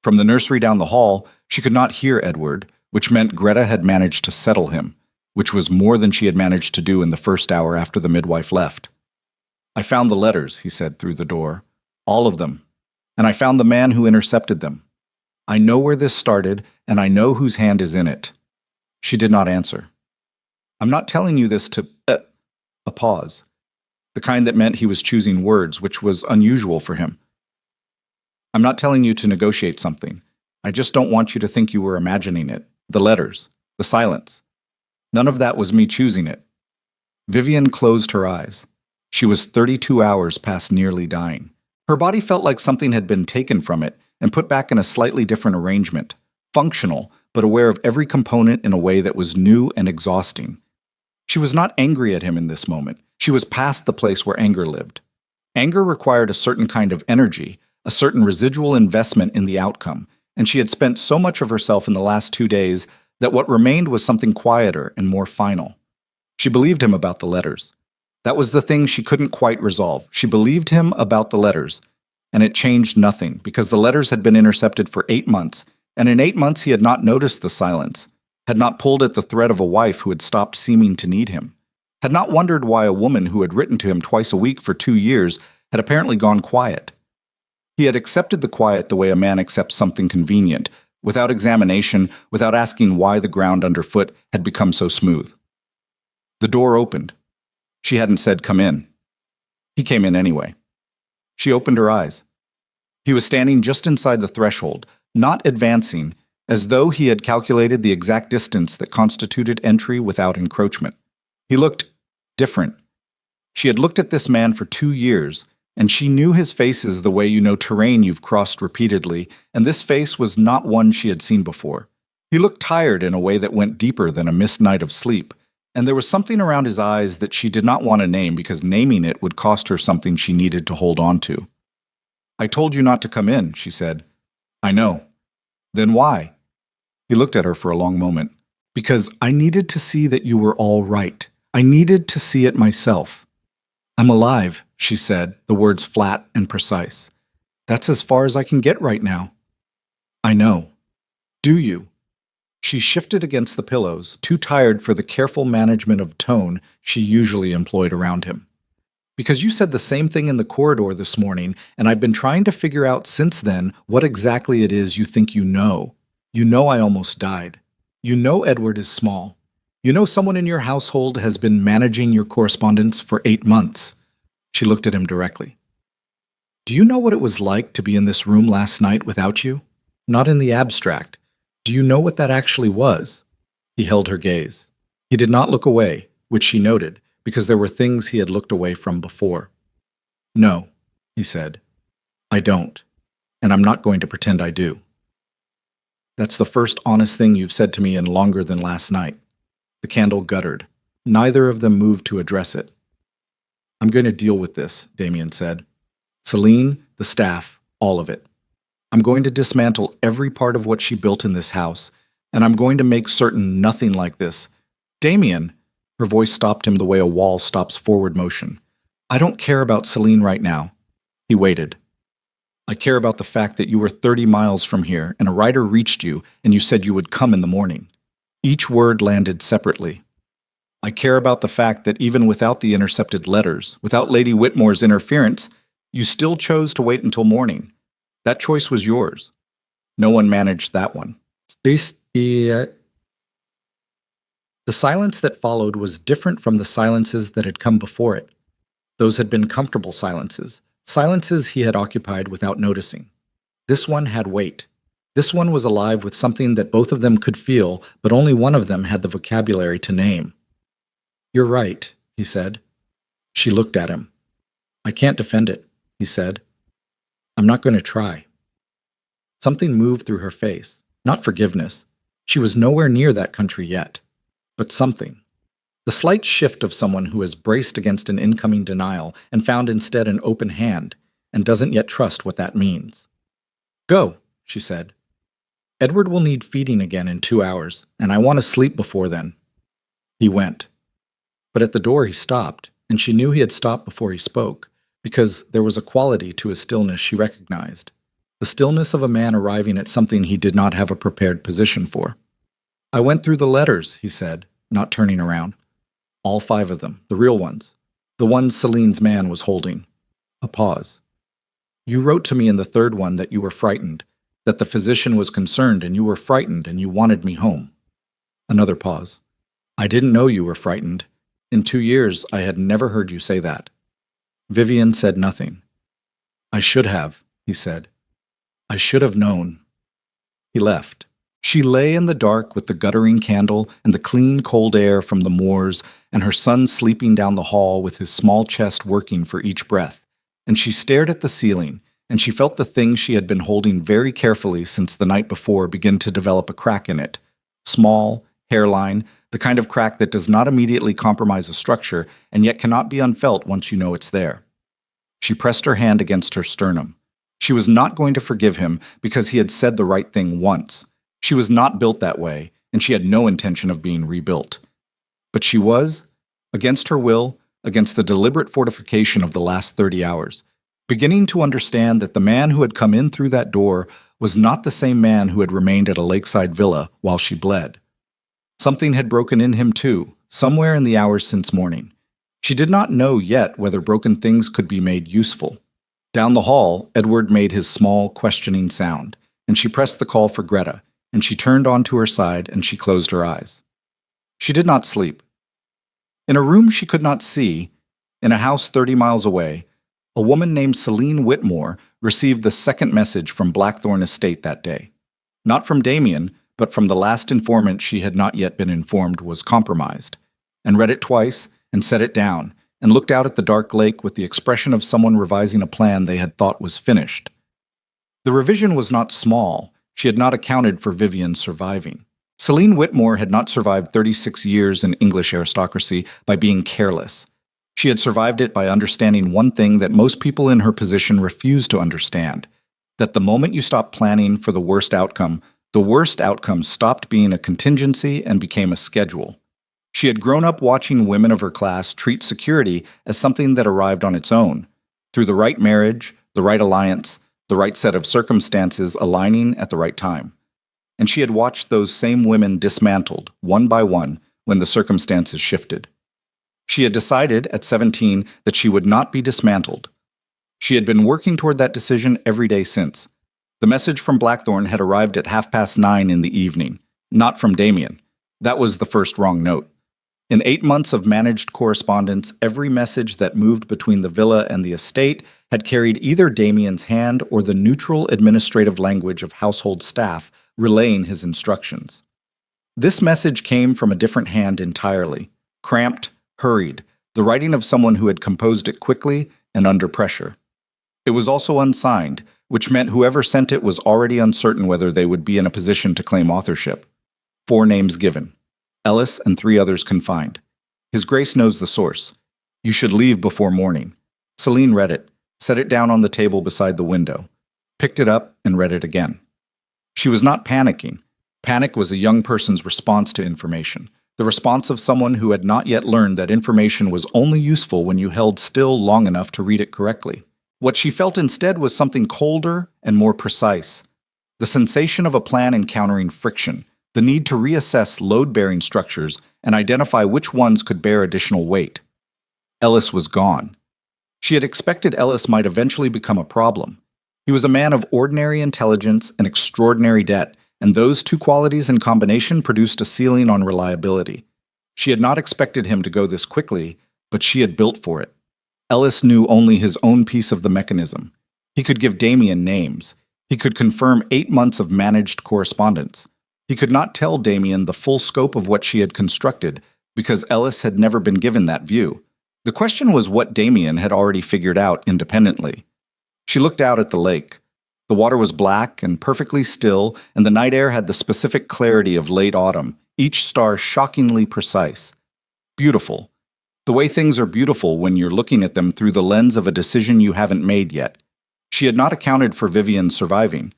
From the nursery down the hall, she could not hear Edward, which meant Greta had managed to settle him, which was more than she had managed to do in the first hour after the midwife left. "I found the letters," he said through the door. "All of them. And I found the man who intercepted them. I know where this started, and I know whose hand is in it." She did not answer. "I'm not telling you this to—" A pause. The kind that meant he was choosing words, which was unusual for him. "I'm not telling you to negotiate something. I just don't want you to think you were imagining it. The letters. The silence. None of that was me choosing it." Vivian closed her eyes. She was 32 hours past nearly dying. Her body felt like something had been taken from it and put back in a slightly different arrangement. Functional, but aware of every component in a way that was new and exhausting. She was not angry at him in this moment. She was past the place where anger lived. Anger required a certain kind of energy, a certain residual investment in the outcome, and she had spent so much of herself in the last 2 days that what remained was something quieter and more final. She believed him about the letters. That was the thing she couldn't quite resolve. She believed him about the letters, and it changed nothing, because the letters had been intercepted for 8 months, and in 8 months he had not noticed the silence, had not pulled at the thread of a wife who had stopped seeming to need him, had not wondered why a woman who had written to him twice a week for 2 years had apparently gone quiet. He had accepted the quiet the way a man accepts something convenient, without examination, without asking why the ground underfoot had become so smooth. The door opened. She hadn't said, "Come in." He came in anyway. She opened her eyes. He was standing just inside the threshold, not advancing, as though he had calculated the exact distance that constituted entry without encroachment. He looked different. She had looked at this man for 2 years, and she knew his faces the way you know terrain you've crossed repeatedly, and this face was not one she had seen before. He looked tired in a way that went deeper than a missed night of sleep, and there was something around his eyes that she did not want to name because naming it would cost her something she needed to hold on to. "I told you not to come in," she said. "I know." "Then why?" He looked at her for a long moment. "Because I needed to see that you were all right. I needed to see it myself." "I'm alive," she said, the words flat and precise. "That's as far as I can get right now." "I know." "Do you?" She shifted against the pillows, too tired for the careful management of tone she usually employed around him. "Because you said the same thing in the corridor this morning, and I've been trying to figure out since then what exactly it is you think you know. You know I almost died. You know Edward is small. You know someone in your household has been managing your correspondence for 8 months. She looked at him directly. "Do you know what it was like to be in this room last night without you? Not in the abstract. Do you know what that actually was?" He held her gaze. He did not look away, which she noted, because there were things he had looked away from before. "No," he said. "I don't, and I'm not going to pretend I do." "That's the first honest thing you've said to me in longer than last night." The candle guttered. Neither of them moved to address it. "I'm going to deal with this," Damien said. "Celine, the staff, all of it. I'm going to dismantle every part of what she built in this house, and I'm going to make certain nothing like this." "Damien," her voice stopped him the way a wall stops forward motion. "I don't care about Celine right now." He waited. "I care about the fact that you were 30 miles from here, and a rider reached you, and you said you would come in the morning." Each word landed separately. "I care about the fact that even without the intercepted letters, without Lady Whitmore's interference, you still chose to wait until morning. That choice was yours. No one managed that one." The silence that followed was different from the silences that had come before it. Those had been comfortable silences, silences he had occupied without noticing. This one had weight. This one was alive with something that both of them could feel, but only one of them had the vocabulary to name. "You're right," he said. She looked at him. "I can't defend it," he said. "I'm not going to try." Something moved through her face. Not forgiveness. She was nowhere near that country yet. But something. The slight shift of someone who has braced against an incoming denial and found instead an open hand, and doesn't yet trust what that means. "Go," she said. "Edward will need feeding again in 2 hours, and I want to sleep before then." He went. But at the door he stopped, and she knew he had stopped before he spoke, because there was a quality to his stillness she recognized. The stillness of a man arriving at something he did not have a prepared position for. "I went through the letters," he said, not turning around. "All 5 of them, the real ones. The ones Celine's man was holding." A pause. "You wrote to me in the 3rd one that you were frightened, that the physician was concerned and you were frightened and you wanted me home." Another pause. "I didn't know you were frightened. In 2 years, I had never heard you say that." Vivian said nothing. "I should have," he said. "I should have known." He left. She lay in the dark with the guttering candle and the clean, cold air from the moors, and her son sleeping down the hall with his small chest working for each breath. And she stared at the ceiling, and she felt the thing she had been holding very carefully since the night before begin to develop a crack in it. Small, hairline, the kind of crack that does not immediately compromise a structure and yet cannot be unfelt once you know it's there. She pressed her hand against her sternum. She was not going to forgive him because he had said the right thing once. She was not built that way, and she had no intention of being rebuilt. But she was, against her will, against the deliberate fortification of the last 30 hours, beginning to understand that the man who had come in through that door was not the same man who had remained at a lakeside villa while she bled. Something had broken in him too, somewhere in the hours since morning. She did not know yet whether broken things could be made useful. Down the hall, Edward made his small, questioning sound, and she pressed the call for Greta, and she turned onto her side and she closed her eyes. She did not sleep. In a room she could not see, in a house 30 miles away, a woman named Celine Whitmore received the 2nd message from Blackthorn Estate that day. Not from Damien, but from the last informant she had not yet been informed was compromised, and read it twice and set it down, and looked out at the dark lake with the expression of someone revising a plan they had thought was finished. The revision was not small. She had not accounted for Vivian's surviving. Celine Whitmore had not survived 36 years in English aristocracy by being careless. She had survived it by understanding one thing that most people in her position refuse to understand, that the moment you stop planning for the worst outcome stopped being a contingency and became a schedule. She had grown up watching women of her class treat security as something that arrived on its own, through the right marriage, the right alliance, the right set of circumstances aligning at the right time. And she had watched those same women dismantled, one by one, when the circumstances shifted. She had decided at 17 that she would not be dismantled. She had been working toward that decision every day since. The message from Blackthorn had arrived at 9:30 in the evening, not from Damien. That was the first wrong note. In 8 months of managed correspondence, every message that moved between the villa and the estate had carried either Damien's hand or the neutral administrative language of household staff relaying his instructions. This message came from a different hand entirely, cramped, hurried, the writing of someone who had composed it quickly and under pressure. It was also unsigned, which meant whoever sent it was already uncertain whether they would be in a position to claim authorship. 4 names given. Ellis and 3 others confined. His Grace knows the source. You should leave before morning. Celine read it, set it down on the table beside the window, picked it up and read it again. She was not panicking. Panic was a young person's response to information, the response of someone who had not yet learned that information was only useful when you held still long enough to read it correctly. What she felt instead was something colder and more precise. The sensation of a plan encountering friction, the need to reassess load-bearing structures and identify which ones could bear additional weight. Ellis was gone. She had expected Ellis might eventually become a problem. He was a man of ordinary intelligence and extraordinary debt, and those 2 qualities in combination produced a ceiling on reliability. She had not expected him to go this quickly, but she had built for it. Ellis knew only his own piece of the mechanism. He could give Damien names. He could confirm 8 months of managed correspondence. He could not tell Damien the full scope of what she had constructed, because Ellis had never been given that view. The question was what Damien had already figured out independently. She looked out at the lake. The water was black and perfectly still, and the night air had the specific clarity of late autumn, each star shockingly precise. Beautiful. The way things are beautiful when you're looking at them through the lens of a decision you haven't made yet. She had not accounted for Vivian surviving.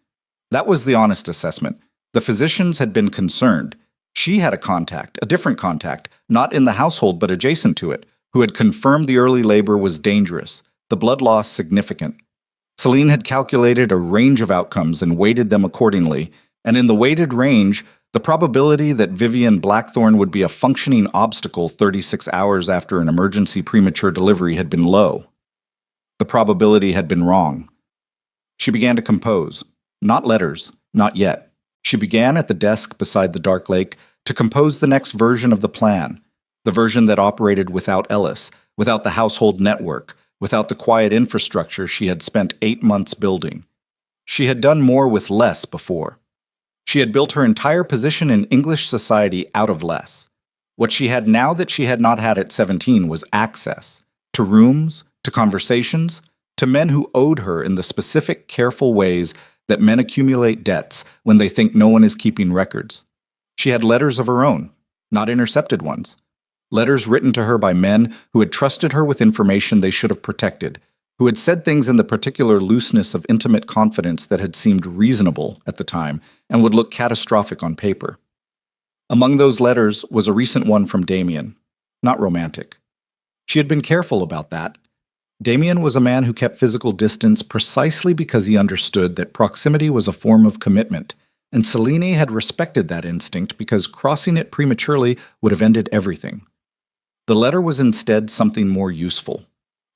That was the honest assessment. The physicians had been concerned. She had a contact, a different contact, not in the household but adjacent to it, who had confirmed the early labor was dangerous, the blood loss significant. Celine had calculated a range of outcomes and weighted them accordingly, and in the weighted range, the probability that Vivian Blackthorne would be a functioning obstacle 36 hours after an emergency premature delivery had been low. The probability had been wrong. She began to compose. Not letters, not yet. She began at the desk beside the dark lake to compose the next version of the plan, the version that operated without Ellis, without the household network, without the quiet infrastructure she had spent 8 months building. She had done more with less before. She had built her entire position in English society out of less. What she had now that she had not had at 17 was access to rooms, to conversations, to men who owed her in the specific, careful ways that men accumulate debts when they think no one is keeping records. She had letters of her own, not intercepted ones. Letters written to her by men who had trusted her with information they should have protected, who had said things in the particular looseness of intimate confidence that had seemed reasonable at the time and would look catastrophic on paper. Among those letters was a recent one from Damien, not romantic. She had been careful about that. Damien was a man who kept physical distance precisely because he understood that proximity was a form of commitment, and Celine had respected that instinct because crossing it prematurely would have ended everything. The letter was instead something more useful.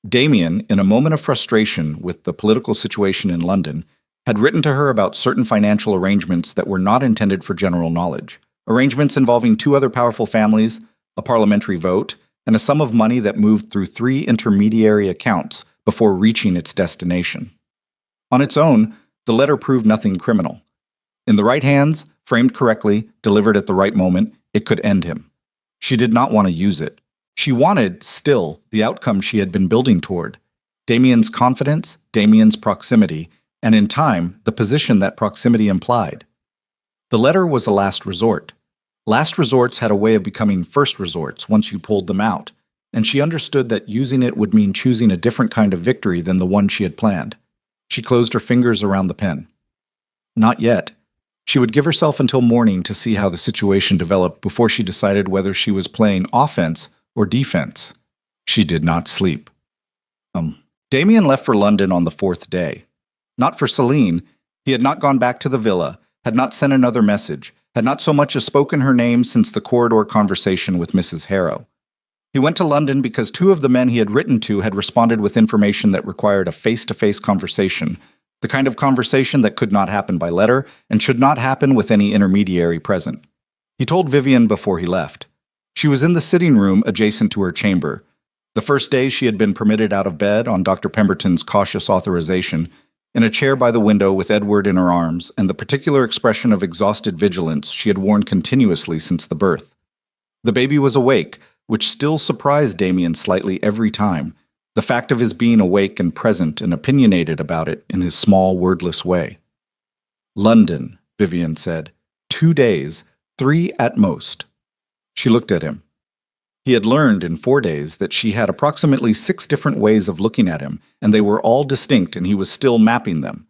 Damien, in a moment of frustration with the political situation in London, had written to her about certain financial arrangements that were not intended for general knowledge, arrangements involving 2 other powerful families, a parliamentary vote, and a sum of money that moved through 3 intermediary accounts before reaching its destination. On its own, the letter proved nothing criminal. In the right hands, framed correctly, delivered at the right moment, it could end him. She did not want to use it. She wanted, still, the outcome she had been building toward. Damien's confidence, Damien's proximity, and in time, the position that proximity implied. The letter was a last resort. Last resorts had a way of becoming first resorts once you pulled them out, and she understood that using it would mean choosing a different kind of victory than the one she had planned. She closed her fingers around the pen. Not yet. She would give herself until morning to see how the situation developed before she decided whether she was playing offense or defense. She did not sleep. Damien left for London on the 4th day. Not for Celine. He had not gone back to the villa, had not sent another message, had not so much as spoken her name since the corridor conversation with Mrs. Harrow. He went to London because 2 of the men he had written to had responded with information that required a face-to-face conversation, the kind of conversation that could not happen by letter and should not happen with any intermediary present. He told Vivian before he left. She was in the sitting room adjacent to her chamber. The first day she had been permitted out of bed on Dr. Pemberton's cautious authorization, in a chair by the window with Edward in her arms and the particular expression of exhausted vigilance she had worn continuously since the birth. The baby was awake, which still surprised Damien slightly every time, the fact of his being awake and present and opinionated about it in his small, wordless way. London, Vivian said. 2 days, 3 at most. She looked at him. He had learned in 4 days that she had approximately 6 different ways of looking at him, and they were all distinct, and he was still mapping them.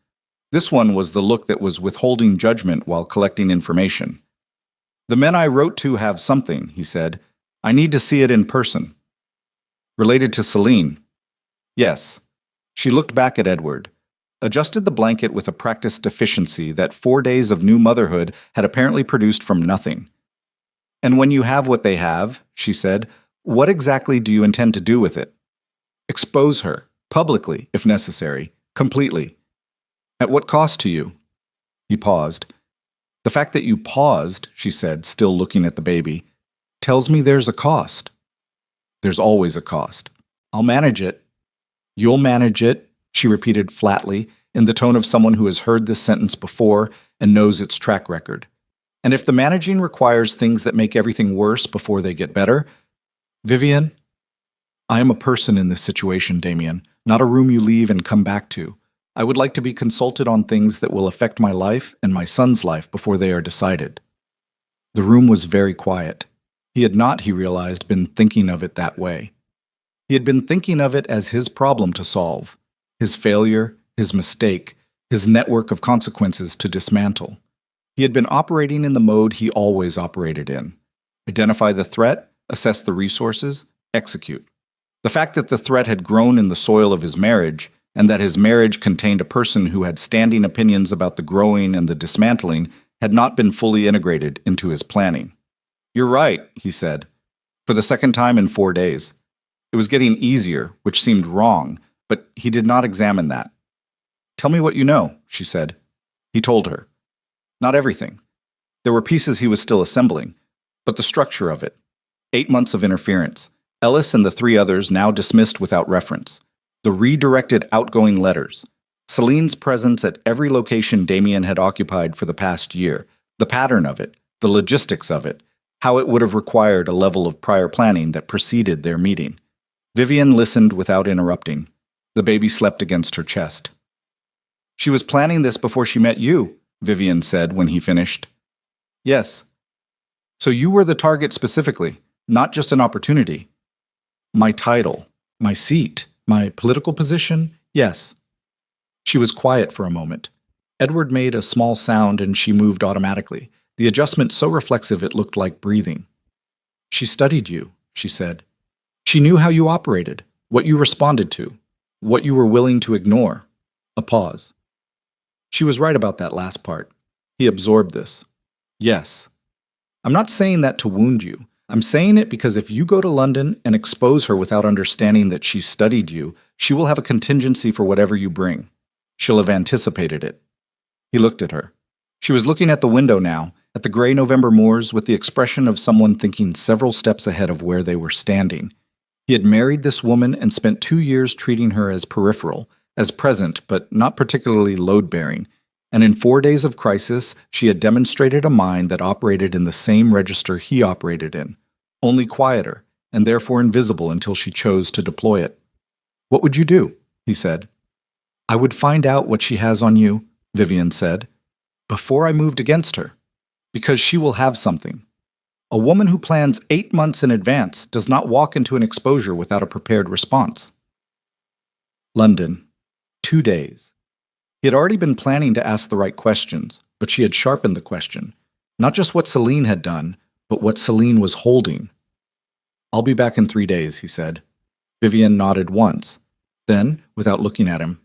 This one was the look that was withholding judgment while collecting information. The men I wrote to have something, he said. I need to see it in person. Related to Celine. Yes. She looked back at Edward, adjusted the blanket with a practiced efficiency that 4 days of new motherhood had apparently produced from nothing. And when you have what they have, she said, what exactly do you intend to do with it? Expose her, publicly, if necessary, completely. At what cost to you? He paused. The fact that you paused, she said, still looking at the baby, tells me there's a cost. There's always a cost. I'll manage it. You'll manage it, she repeated flatly, in the tone of someone who has heard this sentence before and knows its track record. And if the managing requires things that make everything worse before they get better, Vivian, I am a person in this situation, Damien, not a room you leave and come back to. I would like to be consulted on things that will affect my life and my son's life before they are decided. The room was very quiet. He had not, he realized, been thinking of it that way. He had been thinking of it as his problem to solve, his failure, his mistake, his network of consequences to dismantle. He had been operating in the mode he always operated in. Identify the threat, assess the resources, execute. The fact that the threat had grown in the soil of his marriage, and that his marriage contained a person who had standing opinions about the growing and the dismantling, had not been fully integrated into his planning. "You're right," he said, for the second time in 4 days. It was getting easier, which seemed wrong, but he did not examine that. "Tell me what you know," she said. He told her. Not everything. There were pieces he was still assembling, but the structure of it. 8 months of interference. Ellis and the 3 others now dismissed without reference. The redirected outgoing letters. Celine's presence at every location Damien had occupied for the past year. The pattern of it. The logistics of it. How it would have required a level of prior planning that preceded their meeting. Vivian listened without interrupting. The baby slept against her chest. "She was planning this before she met you," Vivian said when he finished. "Yes. So you were the target specifically, not just an opportunity." "My title, my seat, my political position, yes." She was quiet for a moment. Edward made a small sound and she moved automatically, the adjustment so reflexive it looked like breathing. "She studied you," she said. "She knew how you operated, what you responded to, what you were willing to ignore." A pause. She was right about that last part. He absorbed this. "Yes. I'm not saying that to wound you. I'm saying it because if you go to London and expose her without understanding that she studied you, she will have a contingency for whatever you bring. She'll have anticipated it." He looked at her. She was looking at the window now, at the gray November moors, with the expression of someone thinking several steps ahead of where they were standing. He had married this woman and spent 2 years treating her as peripheral, as present but not particularly load-bearing, and in 4 days of crisis she had demonstrated a mind that operated in the same register he operated in, only quieter, and therefore invisible until she chose to deploy it. "What would you do?" he said. "I would find out what she has on you," Vivian said, "before I moved against her, because she will have something. A woman who plans 8 months in advance does not walk into an exposure without a prepared response." London. 2 days. He had already been planning to ask the right questions, but she had sharpened the question. Not just what Celine had done, but what Celine was holding. "I'll be back in 3 days," he said. Vivian nodded once. Then, without looking at him,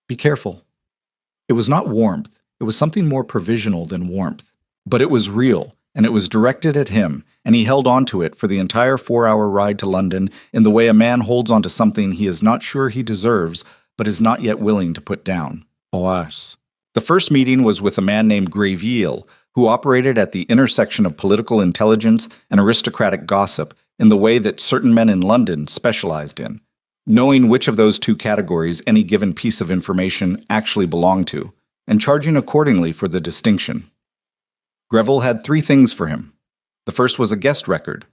"Be careful." It was not warmth. It was something more provisional than warmth. But it was real, and it was directed at him, and he held on to it for the entire 4-hour ride to London in the way a man holds on to something he is not sure he deserves, but is not yet willing to put down. Oas. The first meeting was with a man named Graville, who operated at the intersection of political intelligence and aristocratic gossip in the way that certain men in London specialized in, knowing which of those 2 categories any given piece of information actually belonged to, and charging accordingly for the distinction. Greville had 3 things for him. The first was a guest record.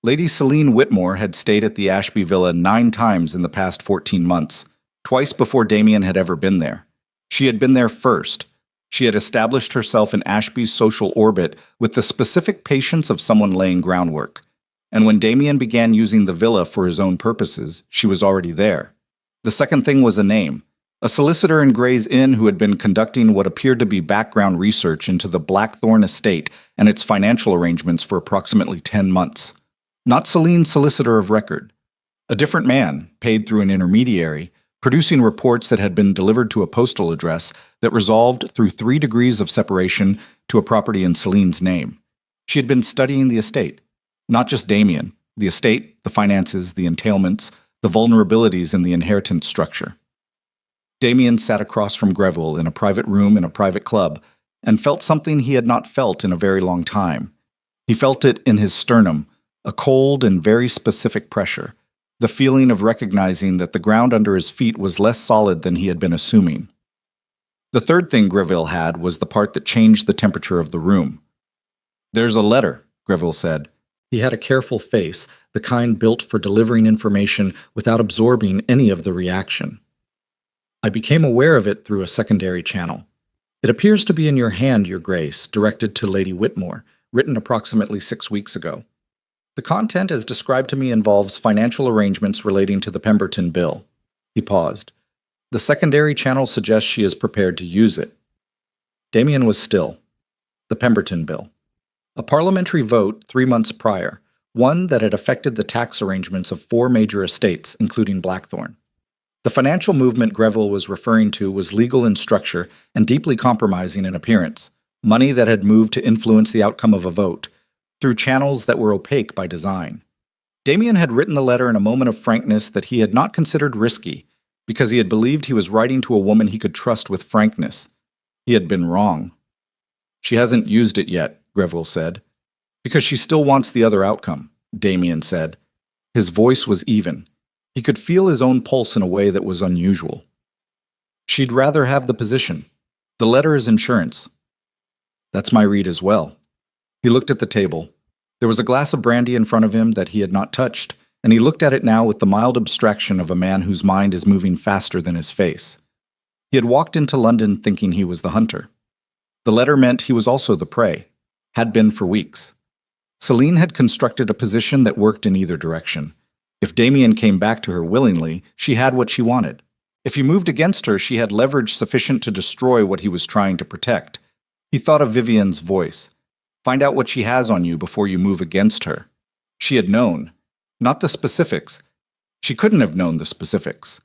Lady Celine Whitmore had stayed at the Ashby Villa 9 times in the past 14 months, twice before Damien had ever been there. She had been there first. She had established herself in Ashby's social orbit with the specific patience of someone laying groundwork. And when Damien began using the villa for his own purposes, she was already there. The second thing was a name. A solicitor in Gray's Inn who had been conducting what appeared to be background research into the Blackthorn estate and its financial arrangements for approximately 10 months. Not Celine's solicitor of record. A different man, paid through an intermediary, producing reports that had been delivered to a postal address that resolved through 3 degrees of separation to a property in Celine's name. She had been studying the estate. Not just Damien, the estate, the finances, the entailments, the vulnerabilities in the inheritance structure. Damien sat across from Greville in a private room in a private club and felt something he had not felt in a very long time. He felt it in his sternum, a cold and very specific pressure, the feeling of recognizing that the ground under his feet was less solid than he had been assuming. The third thing Greville had was the part that changed the temperature of the room. "There's a letter," Greville said. He had a careful face, the kind built for delivering information without absorbing any of the reaction. I became aware of it through a secondary channel. It appears to be in your hand, Your Grace, directed to Lady Whitmore, written approximately 6 weeks ago. The content as described to me involves financial arrangements relating to the Pemberton Bill. He paused. The secondary channel suggests she is prepared to use it. Damien was still. The Pemberton Bill. A parliamentary vote 3 months prior, one that had affected the tax arrangements of 4 major estates, including Blackthorn. The financial movement Greville was referring to was legal in structure and deeply compromising in appearance, money that had moved to influence the outcome of a vote, through channels that were opaque by design. Damien had written the letter in a moment of frankness that he had not considered risky, because he had believed he was writing to a woman he could trust with frankness. He had been wrong. She hasn't used it yet, Greville said. Because she still wants the other outcome, Damien said. His voice was even. He could feel his own pulse in a way that was unusual. She'd rather have the position. The letter is insurance. That's my read as well. He looked at the table. There was a glass of brandy in front of him that he had not touched, and he looked at it now with the mild abstraction of a man whose mind is moving faster than his face. He had walked into London thinking he was the hunter. The letter meant he was also the prey, had been for weeks. Celine had constructed a position that worked in either direction. If Damien came back to her willingly, she had what she wanted. If he moved against her, she had leverage sufficient to destroy what he was trying to protect. He thought of Vivian's voice. Find out what she has on you before you move against her. She had known. Not the specifics. She couldn't have known the specifics.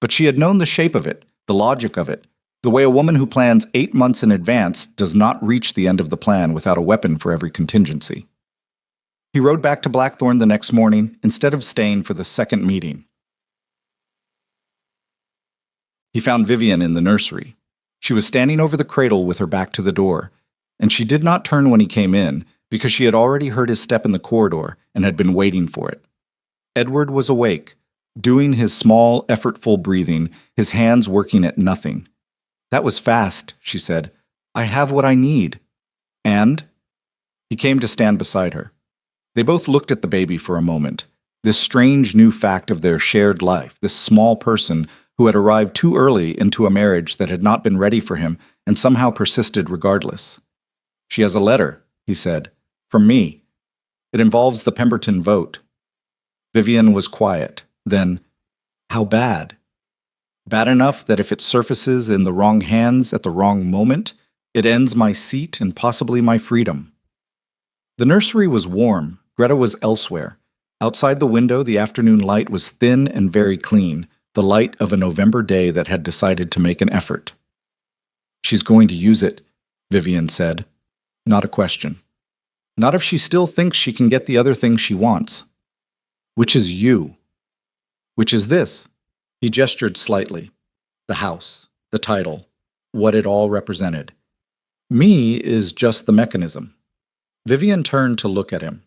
But she had known the shape of it, the logic of it, the way a woman who plans 8 months in advance does not reach the end of the plan without a weapon for every contingency. He rode back to Blackthorn the next morning instead of staying for the second meeting. He found Vivian in the nursery. She was standing over the cradle with her back to the door, and she did not turn when he came in because she had already heard his step in the corridor and had been waiting for it. Edward was awake, doing his small, effortful breathing, his hands working at nothing. That was fast, she said. I have what I need. And? He came to stand beside her. They both looked at the baby for a moment, this strange new fact of their shared life, this small person who had arrived too early into a marriage that had not been ready for him and somehow persisted regardless. She has a letter, he said, from me. It involves the Pemberton vote. Vivian was quiet. Then, how bad? Bad enough that if it surfaces in the wrong hands at the wrong moment, it ends my seat and possibly my freedom. The nursery was warm. Greta was elsewhere. Outside the window, the afternoon light was thin and very clean, the light of a November day that had decided to make an effort. She's going to use it, Vivian said. Not a question. Not if she still thinks she can get the other thing she wants. Which is you. Which is this? He gestured slightly. The house, the title, what it all represented. Me is just the mechanism. Vivian turned to look at him.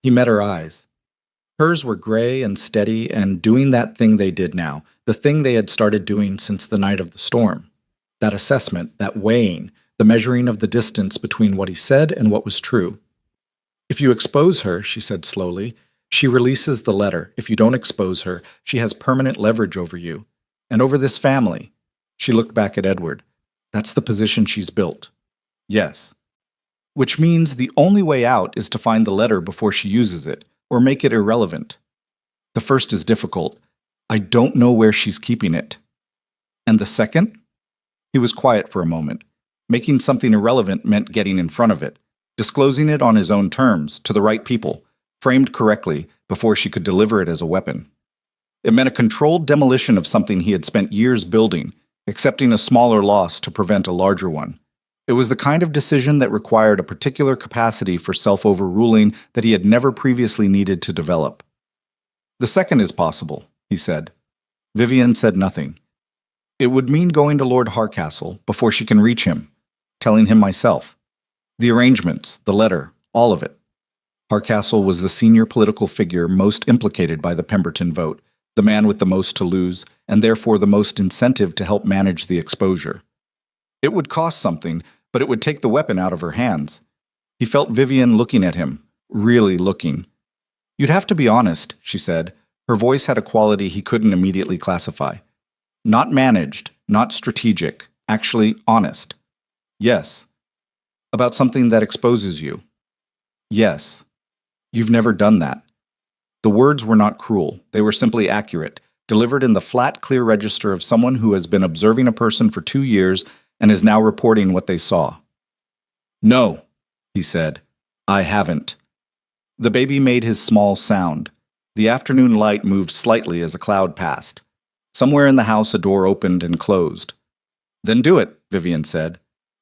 He met her eyes. Hers were gray and steady and doing that thing they did now, the thing they had started doing since the night of the storm. That assessment, that weighing, the measuring of the distance between what he said and what was true. If you expose her, she said slowly, she releases the letter. If you don't expose her, she has permanent leverage over you. And over this family. She looked back at Edward. That's the position she's built. Yes. Which means the only way out is to find the letter before she uses it, or make it irrelevant. The first is difficult. I don't know where she's keeping it. And the second? He was quiet for a moment. Making something irrelevant meant getting in front of it, disclosing it on his own terms, to the right people, framed correctly, before she could deliver it as a weapon. It meant a controlled demolition of something he had spent years building, accepting a smaller loss to prevent a larger one. It was the kind of decision that required a particular capacity for self-overruling that he had never previously needed to develop. The second is possible, he said. Vivian said nothing. It would mean going to Lord Harcastle before she can reach him, telling him myself. The arrangements, the letter, all of it. Harcastle was the senior political figure most implicated by the Pemberton vote, the man with the most to lose, and therefore the most incentive to help manage the exposure. It would cost something, but it would take the weapon out of her hands. He felt Vivian looking at him, really looking. You'd have to be honest, she said. Her voice had a quality he couldn't immediately classify. Not managed, not strategic, actually honest. Yes. About something that exposes you. Yes. You've never done that. The words were not cruel. They were simply accurate, delivered in the flat, clear register of someone who has been observing a person for 2 years and is now reporting what they saw. No, he said. I haven't. The baby made his small sound. The afternoon light moved slightly as a cloud passed. Somewhere in the house a door opened and closed. Then do it, Vivian said.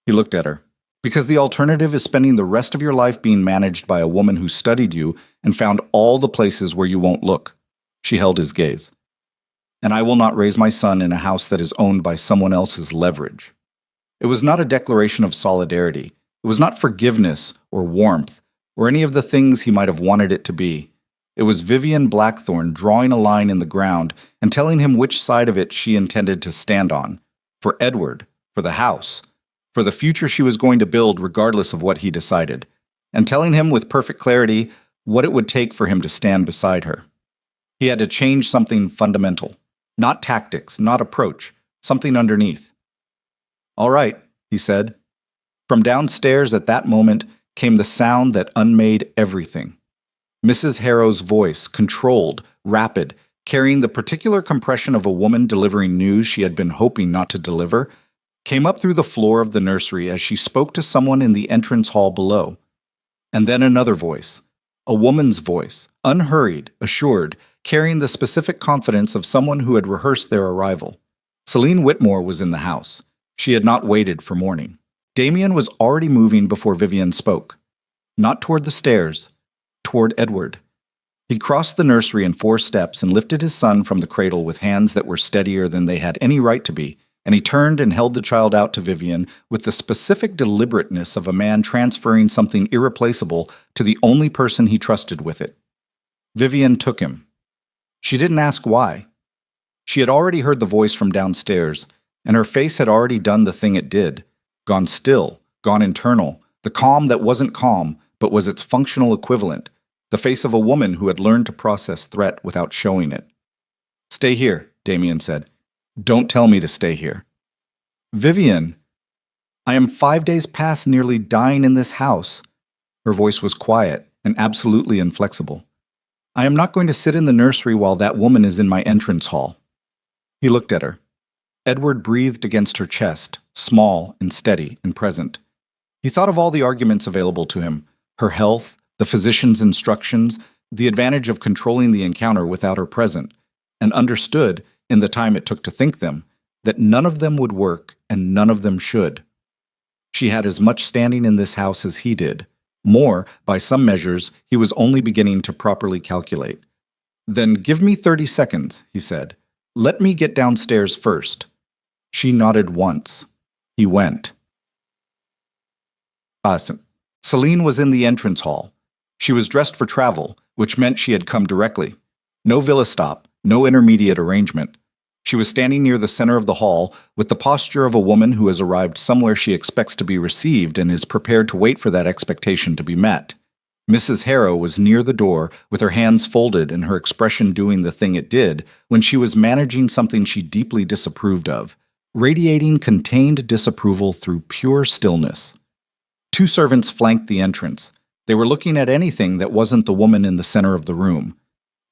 He looked at her. Because the alternative is spending the rest of your life being managed by a woman who studied you and found all the places where you won't look. She held his gaze. And I will not raise my son in a house that is owned by someone else's leverage. It was not a declaration of solidarity. It was not forgiveness or warmth or any of the things he might have wanted it to be. It was Vivian Blackthorne drawing a line in the ground and telling him which side of it she intended to stand on. For Edward, for the house, for the future she was going to build regardless of what he decided, and telling him with perfect clarity what it would take for him to stand beside her. He had to change something fundamental. Not tactics, not approach, something underneath. All right, he said. From downstairs at that moment came the sound that unmade everything. Mrs. Harrow's voice, controlled, rapid, carrying the particular compression of a woman delivering news she had been hoping not to deliver, came up through the floor of the nursery as she spoke to someone in the entrance hall below. And then another voice, a woman's voice, unhurried, assured, carrying the specific confidence of someone who had rehearsed their arrival. Celine Whitmore was in the house. She had not waited for morning. Damien was already moving before Vivian spoke. Not toward the stairs, toward Edward. He crossed the nursery in 4 steps and lifted his son from the cradle with hands that were steadier than they had any right to be, and he turned and held the child out to Vivian with the specific deliberateness of a man transferring something irreplaceable to the only person he trusted with it. Vivian took him. She didn't ask why. She had already heard the voice from downstairs, and her face had already done the thing it did, gone still, gone internal, the calm that wasn't calm, but was its functional equivalent, the face of a woman who had learned to process threat without showing it. Stay here, Damien said. Don't tell me to stay here. Vivian, I am 5 days past nearly dying in this house. Her voice was quiet and absolutely inflexible. I am not going to sit in the nursery while that woman is in my entrance hall. He looked at her. Edward breathed against her chest, small and steady and present. He thought of all the arguments available to him, her health, the physician's instructions, the advantage of controlling the encounter without her present, and understood, in the time it took to think them, that none of them would work and none of them should. She had as much standing in this house as he did. More, by some measures, he was only beginning to properly calculate. Then give me 30 seconds, he said. Let me get downstairs first. She nodded once. He went. Celine was in the entrance hall. She was dressed for travel, which meant she had come directly. No villa stop, no intermediate arrangement. She was standing near the center of the hall with the posture of a woman who has arrived somewhere she expects to be received and is prepared to wait for that expectation to be met. Mrs. Harrow was near the door with her hands folded and her expression doing the thing it did when she was managing something she deeply disapproved of, radiating contained disapproval through pure stillness. 2 servants flanked the entrance. They were looking at anything that wasn't the woman in the center of the room.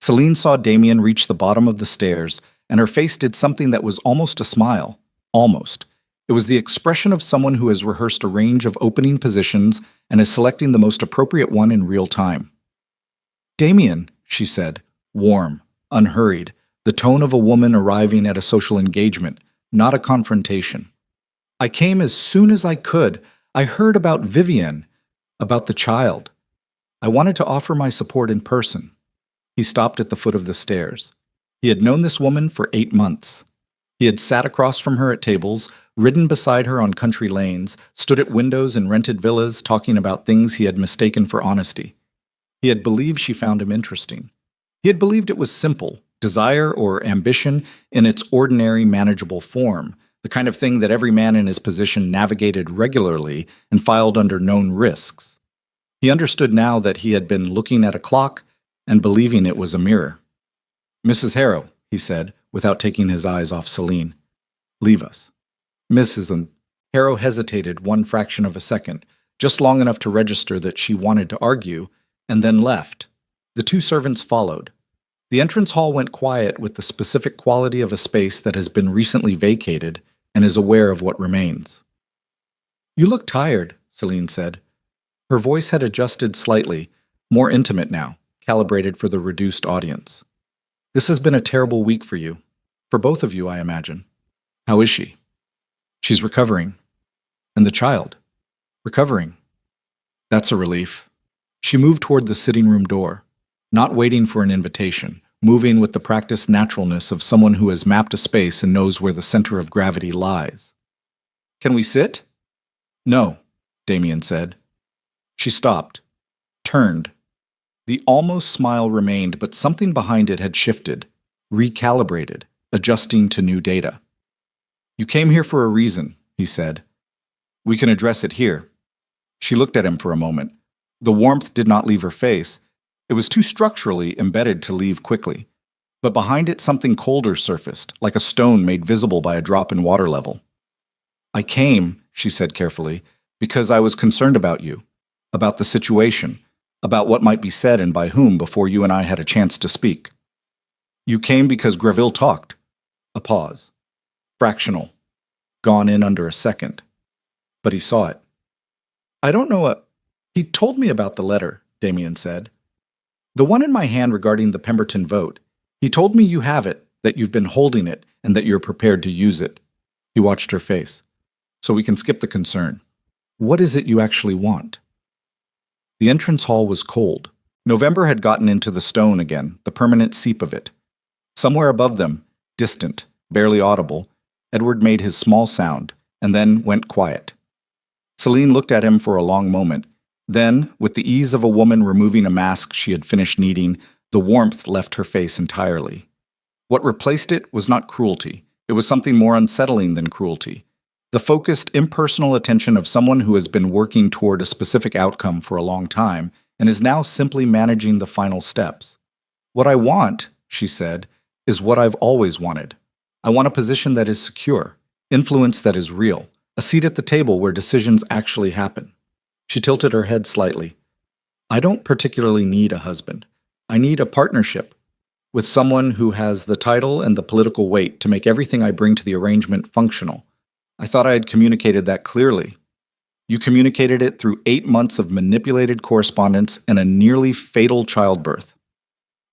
Celine saw Damien reach the bottom of the stairs, and her face did something that was almost a smile. Almost. It was the expression of someone who has rehearsed a range of opening positions and is selecting the most appropriate one in real time. Damien, she said, warm, unhurried, the tone of a woman arriving at a social engagement, not a confrontation. I came as soon as I could. I heard about Vivian, about the child. I wanted to offer my support in person. He stopped at the foot of the stairs. He had known this woman for 8 months. He had sat across from her at tables, ridden beside her on country lanes, stood at windows in rented villas talking about things he had mistaken for honesty. He had believed she found him interesting. He had believed it was simple, desire or ambition in its ordinary manageable form, the kind of thing that every man in his position navigated regularly and filed under known risks. He understood now that he had been looking at a clock and believing it was a mirror. "Mrs. Harrow," he said, without taking his eyes off Celine, "leave us." Mrs. Harrow hesitated one fraction of a second, just long enough to register that she wanted to argue, and then left. The two servants followed. The entrance hall went quiet with the specific quality of a space that has been recently vacated and is aware of what remains. "You look tired," Celine said. Her voice had adjusted slightly, more intimate now, calibrated for the reduced audience. "This has been a terrible week for you. For both of you, I imagine. How is she?" "She's recovering." "And the child?" "Recovering." "That's a relief." She moved toward the sitting room door, not waiting for an invitation, moving with the practiced naturalness of someone who has mapped a space and knows where the center of gravity lies. "Can we sit?" "No," Damien said. She stopped, turned. The almost smile remained, but something behind it had shifted, recalibrated, adjusting to new data. "You came here for a reason," he said. "We can address it here." She looked at him for a moment. The warmth did not leave her face. It was too structurally embedded to leave quickly. But behind it something colder surfaced, like a stone made visible by a drop in water level. "I came," she said carefully, "because I was concerned about you, about the situation, about what might be said and by whom before you and I had a chance to speak." "You came because Greville talked." A pause. Fractional. Gone in under a second. But he saw it. "I don't know He told me about the letter," Damien said. "The one in my hand regarding the Pemberton vote. He told me you have it, that you've been holding it, and that you're prepared to use it." He watched her face. "So we can skip the concern. What is it you actually want?" The entrance hall was cold. November had gotten into the stone again, the permanent seep of it. Somewhere above them, distant, barely audible, Edward made his small sound, and then went quiet. Celine looked at him for a long moment. Then, with the ease of a woman removing a mask she had finished kneading, the warmth left her face entirely. What replaced it was not cruelty. It was something more unsettling than cruelty. The focused, impersonal attention of someone who has been working toward a specific outcome for a long time and is now simply managing the final steps. "What I want," she said, "is what I've always wanted. I want a position that is secure, influence that is real, a seat at the table where decisions actually happen." She tilted her head slightly. "I don't particularly need a husband. I need a partnership with someone who has the title and the political weight to make everything I bring to the arrangement functional. I thought I had communicated that clearly." "You communicated it through 8 months of manipulated correspondence and a nearly fatal childbirth."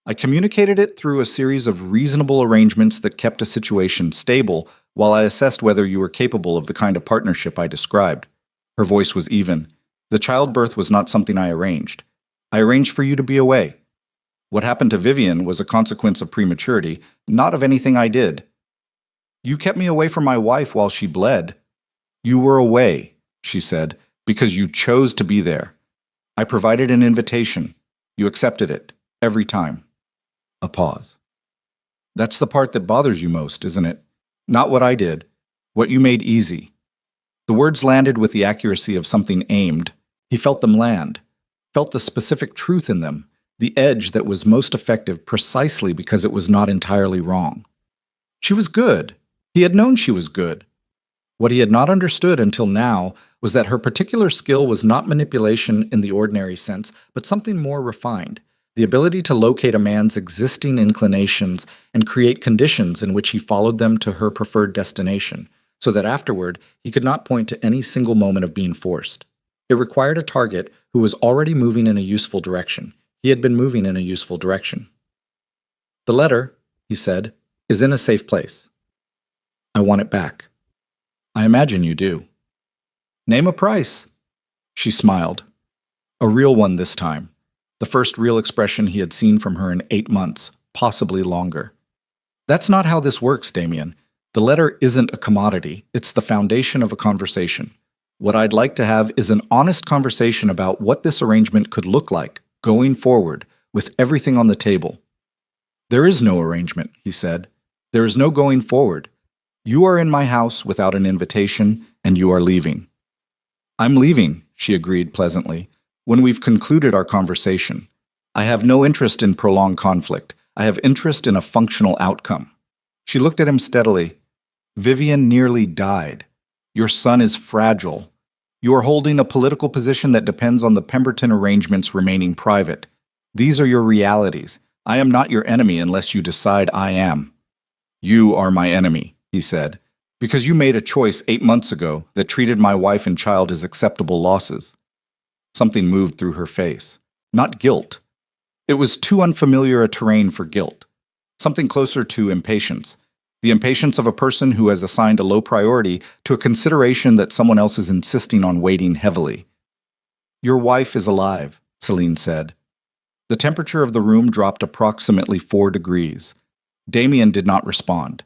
"I communicated it through a series of reasonable arrangements that kept a situation stable while I assessed whether you were capable of the kind of partnership I described." Her voice was even. "The childbirth was not something I arranged. I arranged for you to be away. What happened to Vivian was a consequence of prematurity, not of anything I did. You kept me away from my wife while she bled." "You were away," she said, "because you chose to be there. I provided an invitation. You accepted it, every time." A pause. "That's the part that bothers you most, isn't it? Not what I did, what you made easy." The words landed with the accuracy of something aimed. He felt them land, felt the specific truth in them, the edge that was most effective precisely because it was not entirely wrong. She was good. He had known she was good. What he had not understood until now was that her particular skill was not manipulation in the ordinary sense, but something more refined, the ability to locate a man's existing inclinations and create conditions in which he followed them to her preferred destination, so that afterward he could not point to any single moment of being forced. It required a target who was already moving in a useful direction. He had been moving in a useful direction. "The letter," he said, "is in a safe place. I want it back." "I imagine you do." "Name a price." She smiled. A real one this time. The first real expression he had seen from her in 8 months, possibly longer. "That's not how this works, Damien. The letter isn't a commodity. It's the foundation of a conversation. What I'd like to have is an honest conversation about what this arrangement could look like, going forward, with everything on the table." "There is no arrangement," he said. "There is no going forward. You are in my house without an invitation, and you are leaving." "I'm leaving," she agreed pleasantly, when we've concluded our conversation. I have no interest in prolonged conflict. I have interest in a functional outcome." She looked at him steadily. "Vivian nearly died. Your son is fragile. You are holding a political position that depends on the Pemberton arrangements remaining private. These are your realities. I am not your enemy unless you decide I am." "You are my enemy," he said, "because you made a choice 8 months ago that treated my wife and child as acceptable losses." Something moved through her face. Not guilt. It was too unfamiliar a terrain for guilt. Something closer to impatience. The impatience of a person who has assigned a low priority to a consideration that someone else is insisting on weighting heavily. "Your wife is alive," Celine said. The temperature of the room dropped approximately 4 degrees. Damien did not respond.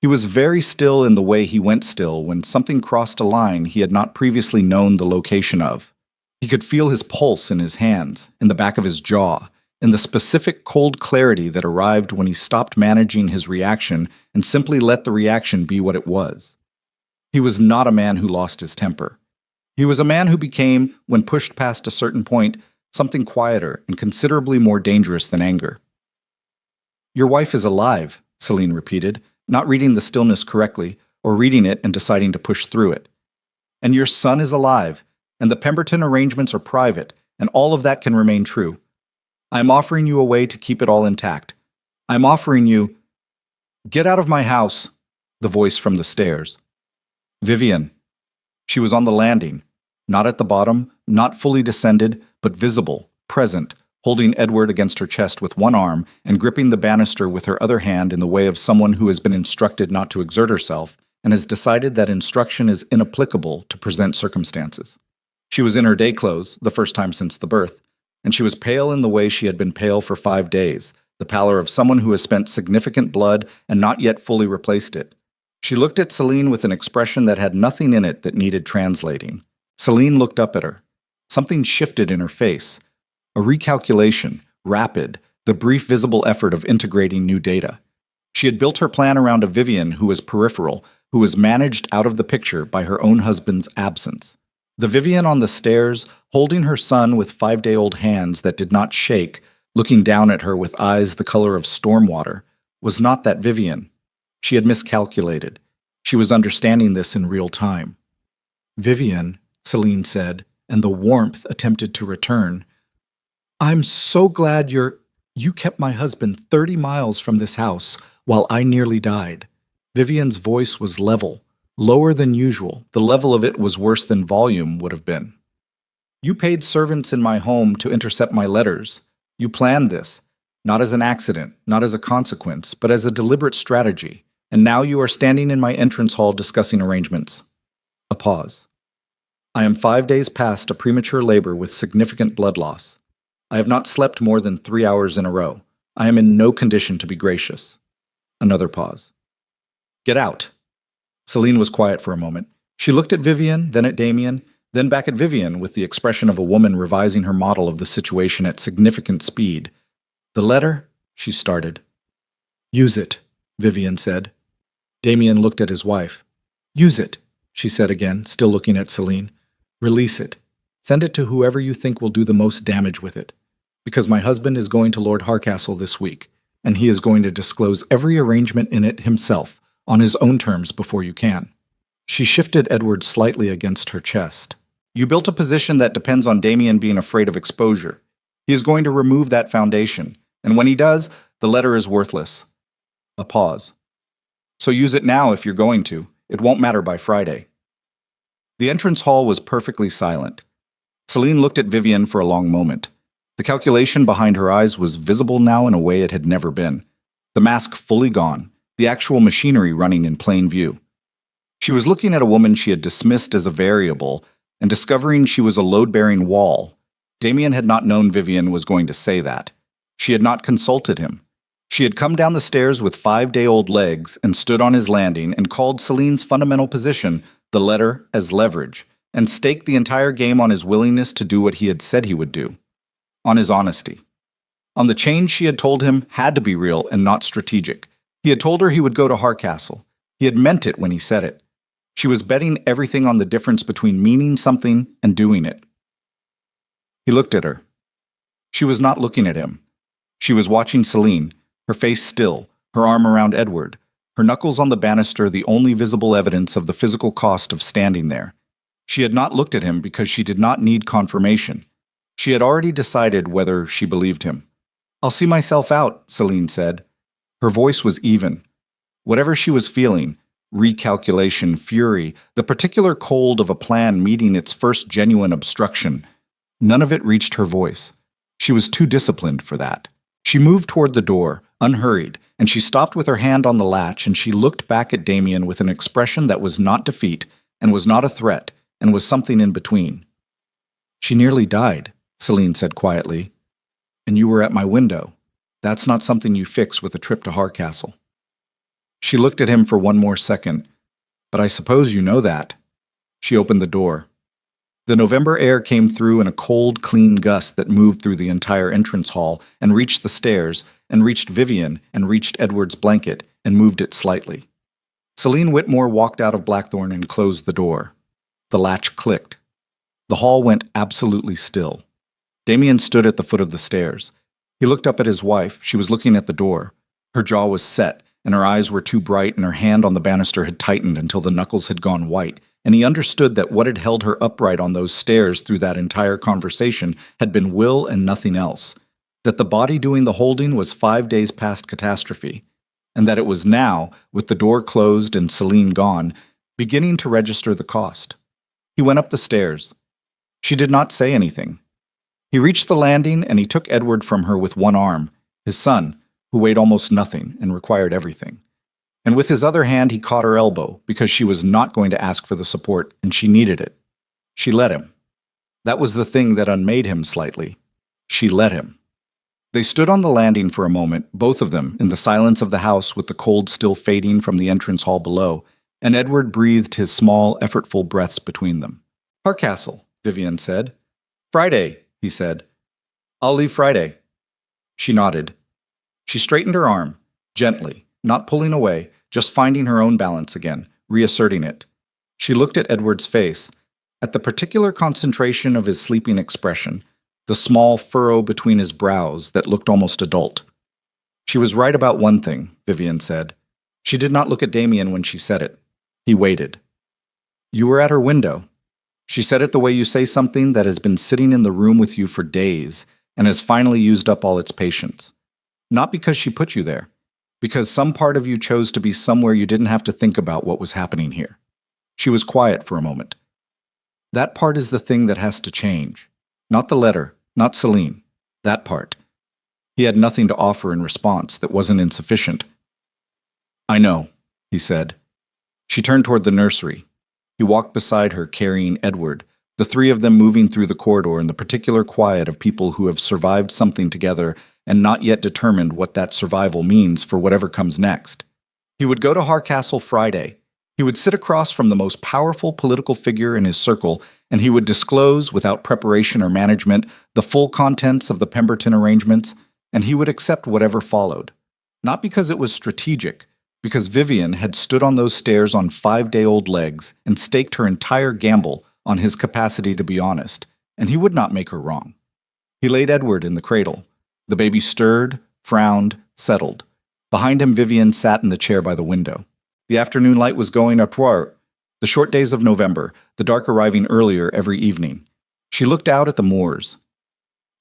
He was very still in the way he went still when something crossed a line he had not previously known the location of. He could feel his pulse in his hands, in the back of his jaw, in the specific cold clarity that arrived when he stopped managing his reaction and simply let the reaction be what it was. He was not a man who lost his temper. He was a man who became, when pushed past a certain point, something quieter and considerably more dangerous than anger. "Your wife is alive," Celine repeated, not reading the stillness correctly, or reading it and deciding to push through it. "And your son is alive, and the Pemberton arrangements are private, and all of that can remain true. I am offering you a way to keep it all intact. I am offering you—" "Get out of my house," the voice from the stairs. "Vivian." She was on the landing, not at the bottom, not fully descended, but visible, present, holding Edward against her chest with one arm and gripping the banister with her other hand in the way of someone who has been instructed not to exert herself and has decided that instruction is inapplicable to present circumstances. She was in her day clothes, the first time since the birth, and she was pale in the way she had been pale for 5 days, the pallor of someone who has spent significant blood and not yet fully replaced it. She looked at Celine with an expression that had nothing in it that needed translating. Celine looked up at her. Something shifted in her face. A recalculation, rapid, the brief visible effort of integrating new data. She had built her plan around a Vivian who was peripheral, who was managed out of the picture by her own husband's absence. The Vivian on the stairs, holding her son with 5-day-old hands that did not shake, looking down at her with eyes the color of storm water, was not that Vivian. She had miscalculated. She was understanding this in real time. "Vivian," Celine said, and the warmth attempted to return. "I'm so glad you kept my husband 30 miles from this house while I nearly died." Vivian's voice was level, lower than usual. The level of it was worse than volume would have been. "You paid servants in my home to intercept my letters. You planned this, not as an accident, not as a consequence, but as a deliberate strategy. And now you are standing in my entrance hall discussing arrangements." A pause. "I am 5 days past a premature labor with significant blood loss. I have not slept more than 3 hours in a row. I am in no condition to be gracious." Another pause. "Get out." Celine was quiet for a moment. She looked at Vivian, then at Damien, then back at Vivian with the expression of a woman revising her model of the situation at significant speed. "The letter?" she started. "Use it," Vivian said. Damien looked at his wife. "Use it," she said again, still looking at Celine. "Release it. Send it to whoever you think will do the most damage with it. Because my husband is going to Lord Harcastle this week, and he is going to disclose every arrangement in it himself, on his own terms before you can." She shifted Edward slightly against her chest. "You built a position that depends on Damien being afraid of exposure. He is going to remove that foundation, and when he does, the letter is worthless." A pause. "So use it now if you're going to. It won't matter by Friday." The entrance hall was perfectly silent. Celine looked at Vivian for a long moment. The calculation behind her eyes was visible now in a way it had never been. The mask fully gone, the actual machinery running in plain view. She was looking at a woman she had dismissed as a variable and discovering she was a load-bearing wall. Damien had not known Vivian was going to say that. She had not consulted him. She had come down the stairs with 5-day-old legs and stood on his landing and called Celine's fundamental position, the letter, as leverage, and staked the entire game on his willingness to do what he had said he would do. On his honesty. On the change she had told him had to be real and not strategic. He had told her he would go to Harcastle. He had meant it when he said it. She was betting everything on the difference between meaning something and doing it. He looked at her. She was not looking at him. She was watching Celine, her face still, her arm around Edward, her knuckles on the banister the only visible evidence of the physical cost of standing there. She had not looked at him because she did not need confirmation. She had already decided whether she believed him. "I'll see myself out," Celine said. Her voice was even. Whatever she was feeling, recalculation, fury, the particular cold of a plan meeting its first genuine obstruction, none of it reached her voice. She was too disciplined for that. She moved toward the door, unhurried, and she stopped with her hand on the latch, and she looked back at Damien with an expression that was not defeat, and was not a threat, and was something in between. "She nearly died," Celine said quietly. "And you were at my window. That's not something you fix with a trip to Hardcastle." She looked at him for one more second. "But I suppose you know that." She opened the door. The November air came through in a cold, clean gust that moved through the entire entrance hall and reached the stairs, and reached Vivian, and reached Edward's blanket, and moved it slightly. Celine Whitmore walked out of Blackthorn and closed the door. The latch clicked. The hall went absolutely still. Damien stood at the foot of the stairs. He looked up at his wife. She was looking at the door. Her jaw was set, and her eyes were too bright, and her hand on the banister had tightened until the knuckles had gone white, and he understood that what had held her upright on those stairs through that entire conversation had been will and nothing else, that the body doing the holding was 5 days past catastrophe, and that it was now, with the door closed and Celine gone, beginning to register the cost. He went up the stairs. She did not say anything. He reached the landing, and he took Edward from her with one arm, his son, who weighed almost nothing and required everything. And with his other hand he caught her elbow, because she was not going to ask for the support, and she needed it. She let him. That was the thing that unmade him slightly. She let him. They stood on the landing for a moment, both of them, in the silence of the house with the cold still fading from the entrance hall below, and Edward breathed his small, effortful breaths between them. "Hardcastle," Vivian said. "Friday," he said. "I'll leave Friday." She nodded. She straightened her arm, gently, not pulling away, just finding her own balance again, reasserting it. She looked at Edward's face, at the particular concentration of his sleeping expression, the small furrow between his brows that looked almost adult. She was right about one thing, Vivian said. She did not look at Damien when she said it. He waited. "You were at her window." She said it the way you say something that has been sitting in the room with you for days and has finally used up all its patience. Not because she put you there, because some part of you chose to be somewhere you didn't have to think about what was happening here. She was quiet for a moment. That part is the thing that has to change. Not the letter, not Celine. That part. He had nothing to offer in response that wasn't insufficient. "I know," he said. She turned toward the nursery. He walked beside her, carrying Edward, the three of them moving through the corridor in the particular quiet of people who have survived something together and not yet determined what that survival means for whatever comes next. He would go to Hardcastle Friday. He would sit across from the most powerful political figure in his circle, and he would disclose, without preparation or management, the full contents of the Pemberton arrangements, and he would accept whatever followed. Not because it was strategic, because Vivian had stood on those stairs on 5-day-old legs and staked her entire gamble on his capacity to be honest, and he would not make her wrong. He laid Edward in the cradle. The baby stirred, frowned, settled. Behind him, Vivian sat in the chair by the window. The afternoon light was going apour. The short days of November, the dark arriving earlier every evening. She looked out at the moors.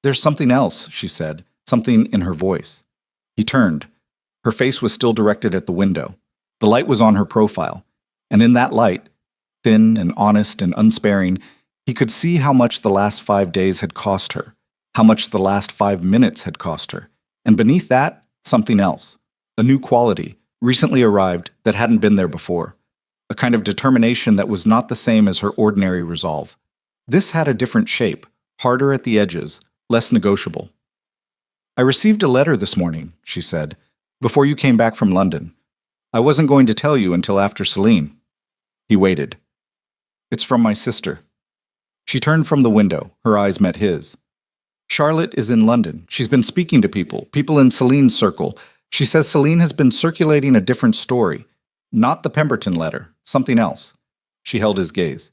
"There's something else," she said, something in her voice. He turned. Her face was still directed at the window. The light was on her profile, and in that light, thin and honest and unsparing, he could see how much the last 5 days had cost her, how much the last 5 minutes had cost her, and beneath that, something else, a new quality, recently arrived, that hadn't been there before, a kind of determination that was not the same as her ordinary resolve. This had a different shape, harder at the edges, less negotiable. "I received a letter this morning," she said, "before you came back from London. I wasn't going to tell you until after Celine." He waited. "It's from my sister." She turned from the window. Her eyes met his. "Charlotte is in London. She's been speaking to people in Celine's circle. She says Celine has been circulating a different story. Not the Pemberton letter, something else." She held his gaze.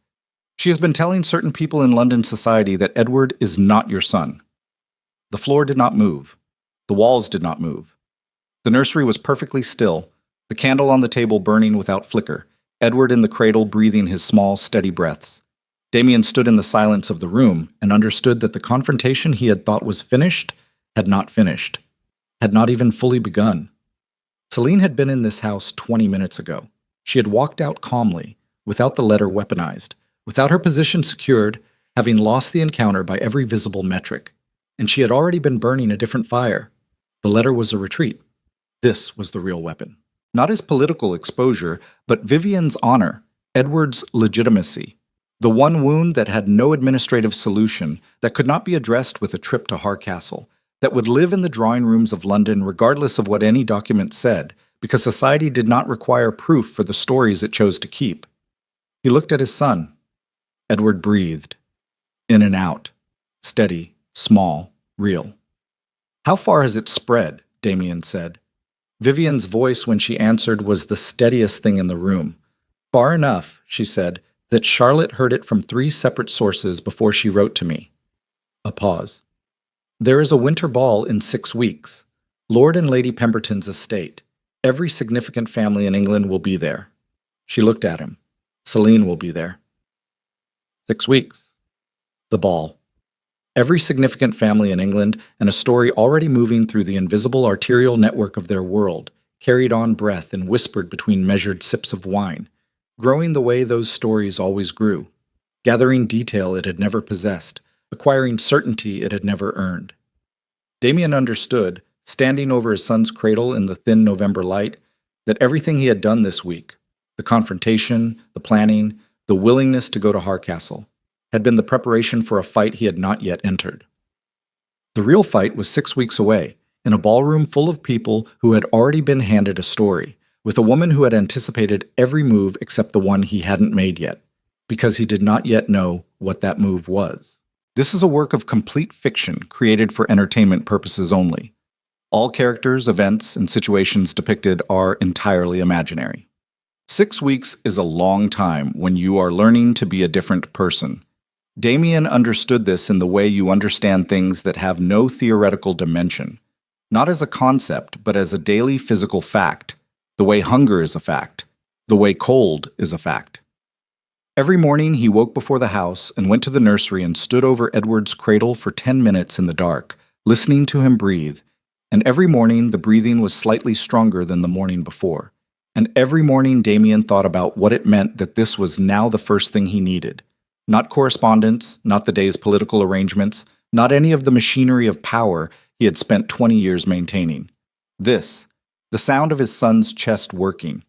She has been telling certain people in London society that Edward is not your son. The floor did not move. The walls did not move. The nursery was perfectly still, the candle on the table burning without flicker, Edward in the cradle breathing his small, steady breaths. Damien stood in the silence of the room and understood that the confrontation he had thought was finished had not finished, had not even fully begun. Celine had been in this house 20 minutes ago. She had walked out calmly, without the letter weaponized, without her position secured, having lost the encounter by every visible metric. And she had already been burning a different fire. The letter was a retreat. This was the real weapon. Not his political exposure, but Vivian's honor, Edward's legitimacy. The one wound that had no administrative solution, that could not be addressed with a trip to Hardcastle, that would live in the drawing rooms of London regardless of what any document said, because society did not require proof for the stories it chose to keep. He looked at his son. Edward breathed. In and out. Steady, small, real. How far has it spread? Damien said. Vivian's voice when she answered was the steadiest thing in the room. Far enough, she said, that Charlotte heard it from 3 separate sources before she wrote to me. A pause. There is a winter ball in 6 weeks. Lord and Lady Pemberton's estate. Every significant family in England will be there. She looked at him. Celine will be there. 6 weeks. The ball. Every significant family in England, and a story already moving through the invisible arterial network of their world, carried on breath and whispered between measured sips of wine, growing the way those stories always grew, gathering detail it had never possessed, acquiring certainty it had never earned. Damien understood, standing over his son's cradle in the thin November light, that everything he had done this week, the confrontation, the planning, the willingness to go to Hardcastle, had been the preparation for a fight he had not yet entered. The real fight was 6 weeks away, in a ballroom full of people who had already been handed a story, with a woman who had anticipated every move except the one he hadn't made yet, because he did not yet know what that move was. This is a work of complete fiction created for entertainment purposes only. All characters, events, and situations depicted are entirely imaginary. 6 weeks is a long time when you are learning to be a different person. Damien understood this in the way you understand things that have no theoretical dimension, not as a concept, but as a daily physical fact, the way hunger is a fact, the way cold is a fact. Every morning he woke before the house and went to the nursery and stood over Edward's cradle for 10 minutes in the dark, listening to him breathe, and every morning the breathing was slightly stronger than the morning before, and every morning Damien thought about what it meant that this was now the first thing he needed. Not correspondence, not the day's political arrangements, not any of the machinery of power he had spent 20 years maintaining. This, the sound of his son's chest working.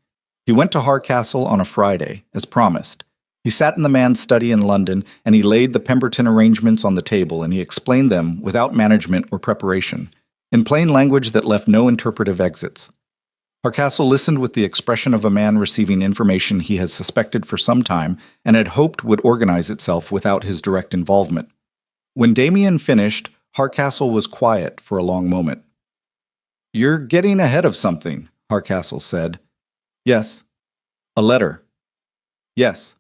He went to Hardcastle on a Friday, as promised. He sat in the man's study in London, and he laid the Pemberton arrangements on the table, and he explained them without management or preparation, in plain language that left no interpretive exits. Hardcastle listened with the expression of a man receiving information he has suspected for some time and had hoped would organize itself without his direct involvement. When Damien finished, Hardcastle was quiet for a long moment. "You're getting ahead of something," Hardcastle said. "Yes." "A letter." "Yes."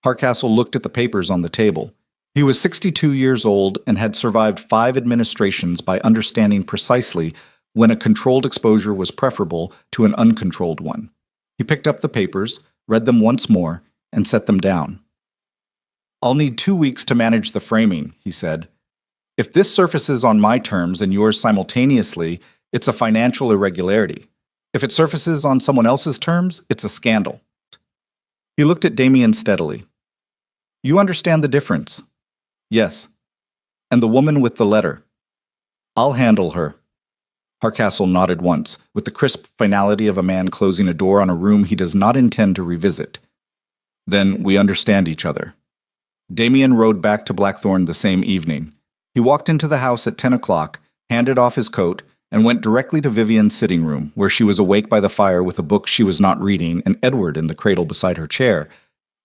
Hardcastle looked at the papers on the table. He was 62 years old and had survived 5 administrations by understanding precisely when a controlled exposure was preferable to an uncontrolled one. He picked up the papers, read them once more, and set them down. "I'll need 2 weeks to manage the framing," he said. "If this surfaces on my terms and yours simultaneously, it's a financial irregularity. If it surfaces on someone else's terms, it's a scandal." He looked at Damien steadily. "You understand the difference?" "Yes." "And the woman with the letter?" "I'll handle her." Hardcastle nodded once, with the crisp finality of a man closing a door on a room he does not intend to revisit. "Then we understand each other." Damien rode back to Blackthorn the same evening. He walked into the house at 10 o'clock, handed off his coat, and went directly to Vivian's sitting room, where she was awake by the fire with a book she was not reading and Edward in the cradle beside her chair.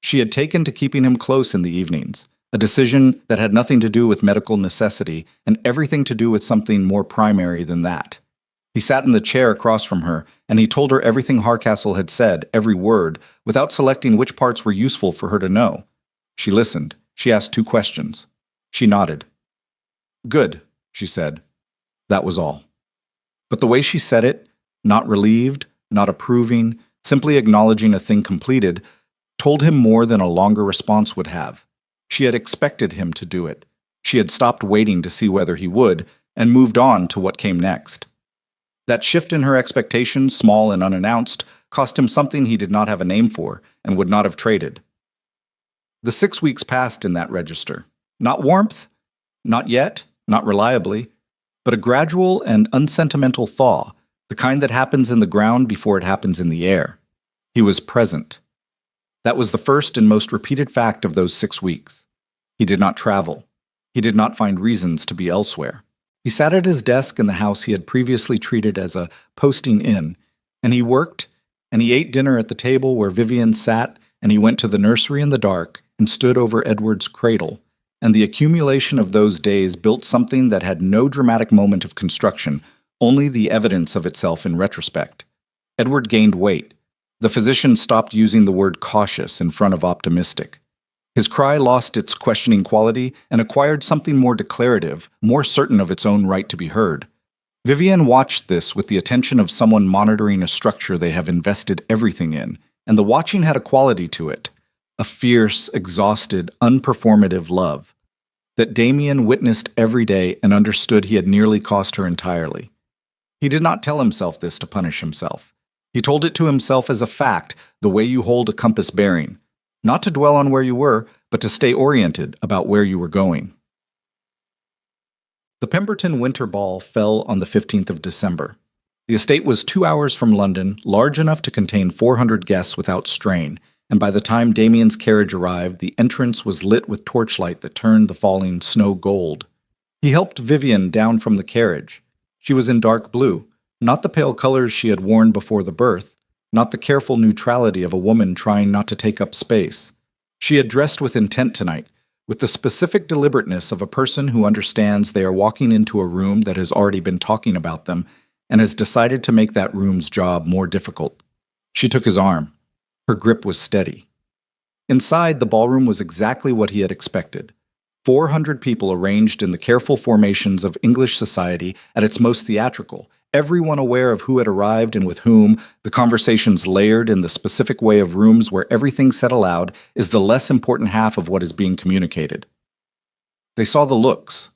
She had taken to keeping him close in the evenings, a decision that had nothing to do with medical necessity and everything to do with something more primary than that. He sat in the chair across from her, and he told her everything Hardcastle had said, every word, without selecting which parts were useful for her to know. She listened. She asked 2 questions. She nodded. Good, she said. That was all. But the way she said it, not relieved, not approving, simply acknowledging a thing completed, told him more than a longer response would have. She had expected him to do it. She had stopped waiting to see whether he would, and moved on to what came next. That shift in her expectations, small and unannounced, cost him something he did not have a name for and would not have traded. The 6 weeks passed in that register. Not warmth, not yet, not reliably, but a gradual and unsentimental thaw, the kind that happens in the ground before it happens in the air. He was present. That was the first and most repeated fact of those 6 weeks. He did not travel. He did not find reasons to be elsewhere. He sat at his desk in the house he had previously treated as a posting inn, and he worked, and he ate dinner at the table where Vivian sat, and he went to the nursery in the dark and stood over Edward's cradle, and the accumulation of those days built something that had no dramatic moment of construction, only the evidence of itself in retrospect. Edward gained weight. The physician stopped using the word cautious in front of optimistic. His cry lost its questioning quality and acquired something more declarative, more certain of its own right to be heard. Vivian watched this with the attention of someone monitoring a structure they have invested everything in, and the watching had a quality to it, a fierce, exhausted, unperformative love that Damien witnessed every day and understood he had nearly cost her entirely. He did not tell himself this to punish himself. He told it to himself as a fact, the way you hold a compass bearing, not to dwell on where you were, but to stay oriented about where you were going. The Pemberton Winter Ball fell on the 15th of December. The estate was 2 hours from London, large enough to contain 400 guests without strain, and by the time Damien's carriage arrived, the entrance was lit with torchlight that turned the falling snow gold. He helped Vivian down from the carriage. She was in dark blue, not the pale colors she had worn before the birth, not the careful neutrality of a woman trying not to take up space. She had dressed with intent tonight, with the specific deliberateness of a person who understands they are walking into a room that has already been talking about them and has decided to make that room's job more difficult. She took his arm. Her grip was steady. Inside, the ballroom was exactly what he had expected. 400 people arranged in the careful formations of English society at its most theatrical, everyone aware of who had arrived and with whom, the conversations layered in the specific way of rooms where everything said aloud is the less important half of what is being communicated. They saw the looks.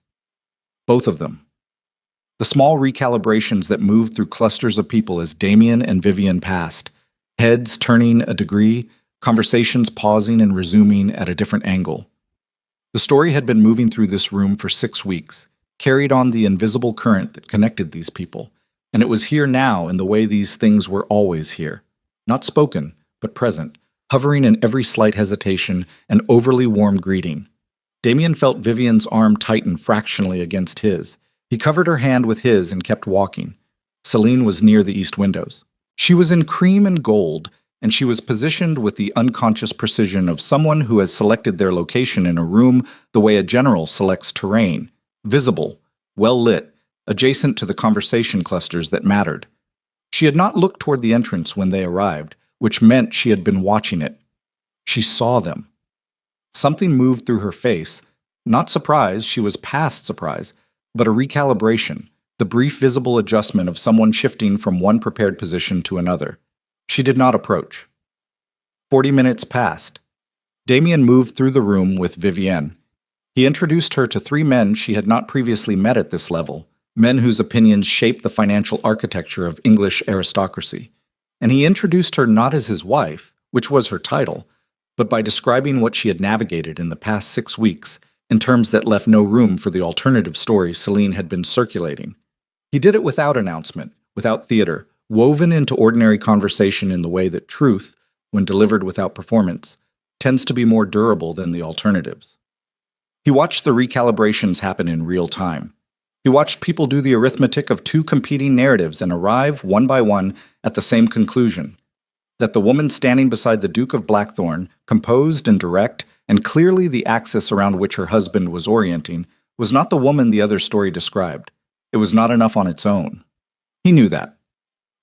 Both of them. The small recalibrations that moved through clusters of people as Damien and Vivian passed, heads turning a degree, conversations pausing and resuming at a different angle. The story had been moving through this room for 6 weeks, carried on the invisible current that connected these people, and it was here now in the way these things were always here, not spoken, but present, hovering in every slight hesitation and overly warm greeting. Damien felt Vivian's arm tighten fractionally against his. He covered her hand with his and kept walking. Celine was near the east windows. She was in cream and gold, and she was positioned with the unconscious precision of someone who has selected their location in a room the way a general selects terrain, visible, well lit, adjacent to the conversation clusters that mattered. She had not looked toward the entrance when they arrived, which meant she had been watching it. She saw them. Something moved through her face. Not surprise, she was past surprise, but a recalibration, the brief visible adjustment of someone shifting from one prepared position to another. She did not approach. 40 minutes passed. Damien moved through the room with Vivienne. He introduced her to 3 men she had not previously met at this level, men whose opinions shaped the financial architecture of English aristocracy. And he introduced her not as his wife, which was her title, but by describing what she had navigated in the past 6 weeks in terms that left no room for the alternative story Celine had been circulating. He did it without announcement, without theater, woven into ordinary conversation in the way that truth, when delivered without performance, tends to be more durable than the alternatives. He watched the recalibrations happen in real time. He watched people do the arithmetic of 2 competing narratives and arrive, one by one, at the same conclusion, that the woman standing beside the Duke of Blackthorn, composed and direct, and clearly the axis around which her husband was orienting, was not the woman the other story described. It was not enough on its own. He knew that.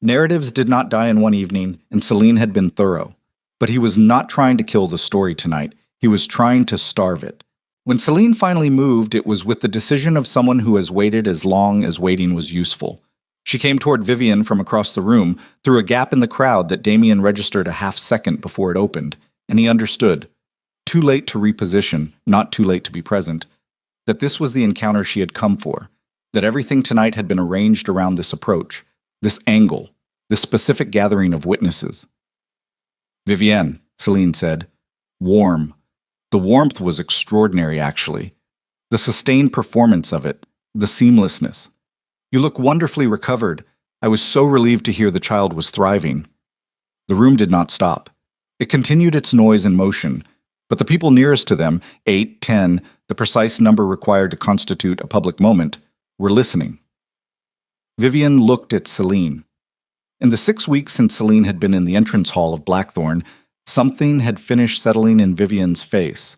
Narratives did not die in one evening, and Celine had been thorough. But he was not trying to kill the story tonight. He He was trying to starve it. When Celine finally moved, it was with the decision of someone who has waited as long as waiting was useful. She came toward Vivian from across the room, through a gap in the crowd that Damien registered a half-second before it opened, and he understood. Too late to reposition, not too late to be present, that this was the encounter she had come for, that everything tonight had been arranged around this approach, this angle, this specific gathering of witnesses. "Vivienne," Celine said. Warm. The warmth was extraordinary, actually. The sustained performance of it, the seamlessness. "You look wonderfully recovered. I was so relieved to hear the child was thriving." The room did not stop. It continued its noise and motion, but the people nearest to them, 8, 10, the precise number required to constitute a public moment, were listening. Vivian looked at Celine. In the 6 weeks since Celine had been in the entrance hall of Blackthorn, something had finished settling in Vivian's face.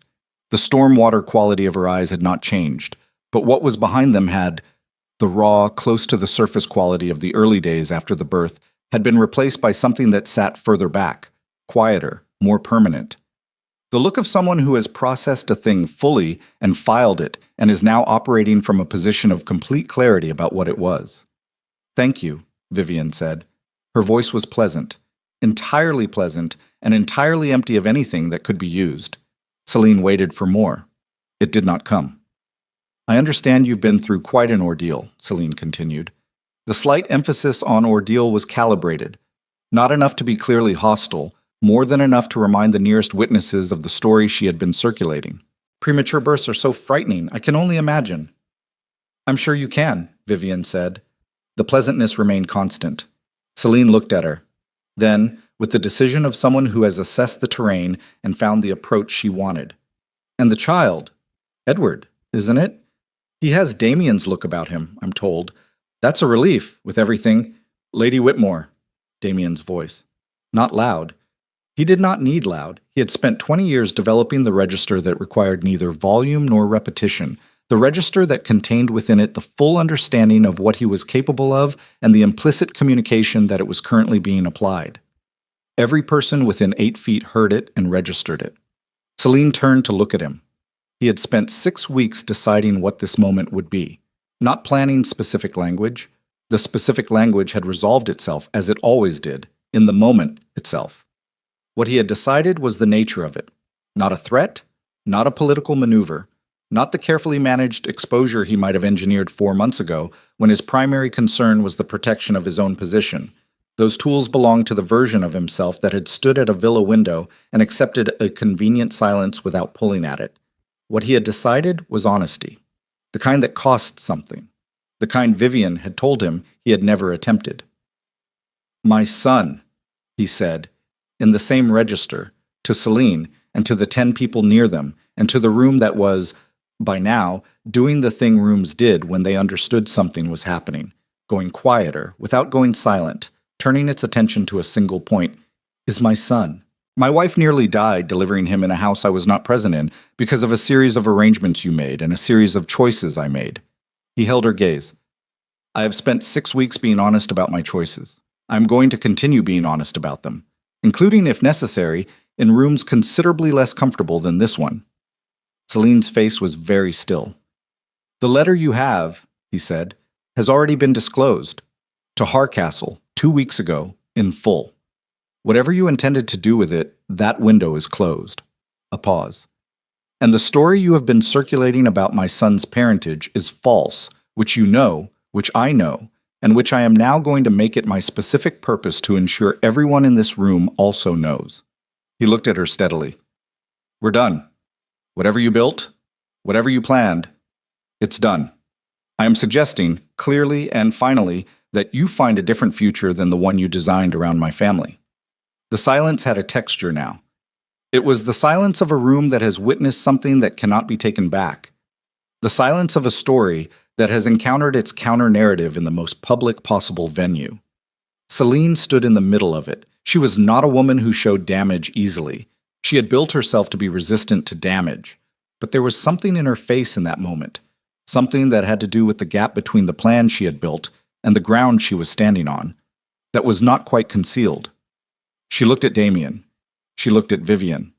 The storm water quality of her eyes had not changed, but what was behind them had, the raw, close to the surface quality of the early days after the birth, had been replaced by something that sat further back, quieter, more permanent. The look of someone who has processed a thing fully and filed it and is now operating from a position of complete clarity about what it was. "Thank you," Vivian said. Her voice was pleasant, entirely pleasant, and entirely empty of anything that could be used. Celine waited for more. It did not come. "I understand you've been through quite an ordeal," Celine continued. The slight emphasis on ordeal was calibrated, not enough to be clearly hostile, more than enough to remind the nearest witnesses of the story she had been circulating. "Premature births are so frightening, I can only imagine." "I'm sure you can," Vivian said. The pleasantness remained constant. Celine looked at her. Then, with the decision of someone who has assessed the terrain and found the approach she wanted. "And the child? Edward, isn't it? He has Damien's look about him, I'm told. That's a relief, with everything—" "Lady Whitmore," Damien's voice. Not loud. He did not need loud. He had spent 20 years developing the register that required neither volume nor repetition, the register that contained within it the full understanding of what he was capable of and the implicit communication that it was currently being applied. Every person within 8 feet heard it and registered it. Celine turned to look at him. He had spent 6 weeks deciding what this moment would be, not planning specific language. The specific language had resolved itself, as it always did, in the moment itself. What he had decided was the nature of it. Not a threat, not a political maneuver, not the carefully managed exposure he might have engineered 4 months ago when his primary concern was the protection of his own position. Those tools belonged to the version of himself that had stood at a villa window and accepted a convenient silence without pulling at it. What he had decided was honesty, the kind that cost something, the kind Vivian had told him he had never attempted. "My son," he said, in the same register, to Celine and to the 10 people near them, and to the room that was, by now, doing the thing rooms did when they understood something was happening, going quieter, without going silent, turning its attention to a single point, "is my son. My wife nearly died delivering him in a house I was not present in because of a series of arrangements you made and a series of choices I made." He held her gaze. "I have spent 6 weeks being honest about my choices. I am going to continue being honest about them, including, if necessary, in rooms considerably less comfortable than this one." Celine's face was very still. "The letter you have," he said, "has already been disclosed. To Harcastle, 2 weeks ago, in full. Whatever you intended to do with it, that window is closed." A pause. "And the story you have been circulating about my son's parentage is false, which you know, which I know, and which I am now going to make it my specific purpose to ensure everyone in this room also knows." He looked at her steadily. "We're done. Whatever you built, whatever you planned, it's done. I am suggesting, clearly and finally, that you find a different future than the one you designed around my family." The silence had a texture now. It was the silence of a room that has witnessed something that cannot be taken back. The silence of a story that has encountered its counter-narrative in the most public possible venue. Celine stood in the middle of it. She was not a woman who showed damage easily. She had built herself to be resistant to damage. But there was something in her face in that moment, something that had to do with the gap between the plan she had built and the ground she was standing on, that was not quite concealed. She looked at Damien. She looked at Vivian.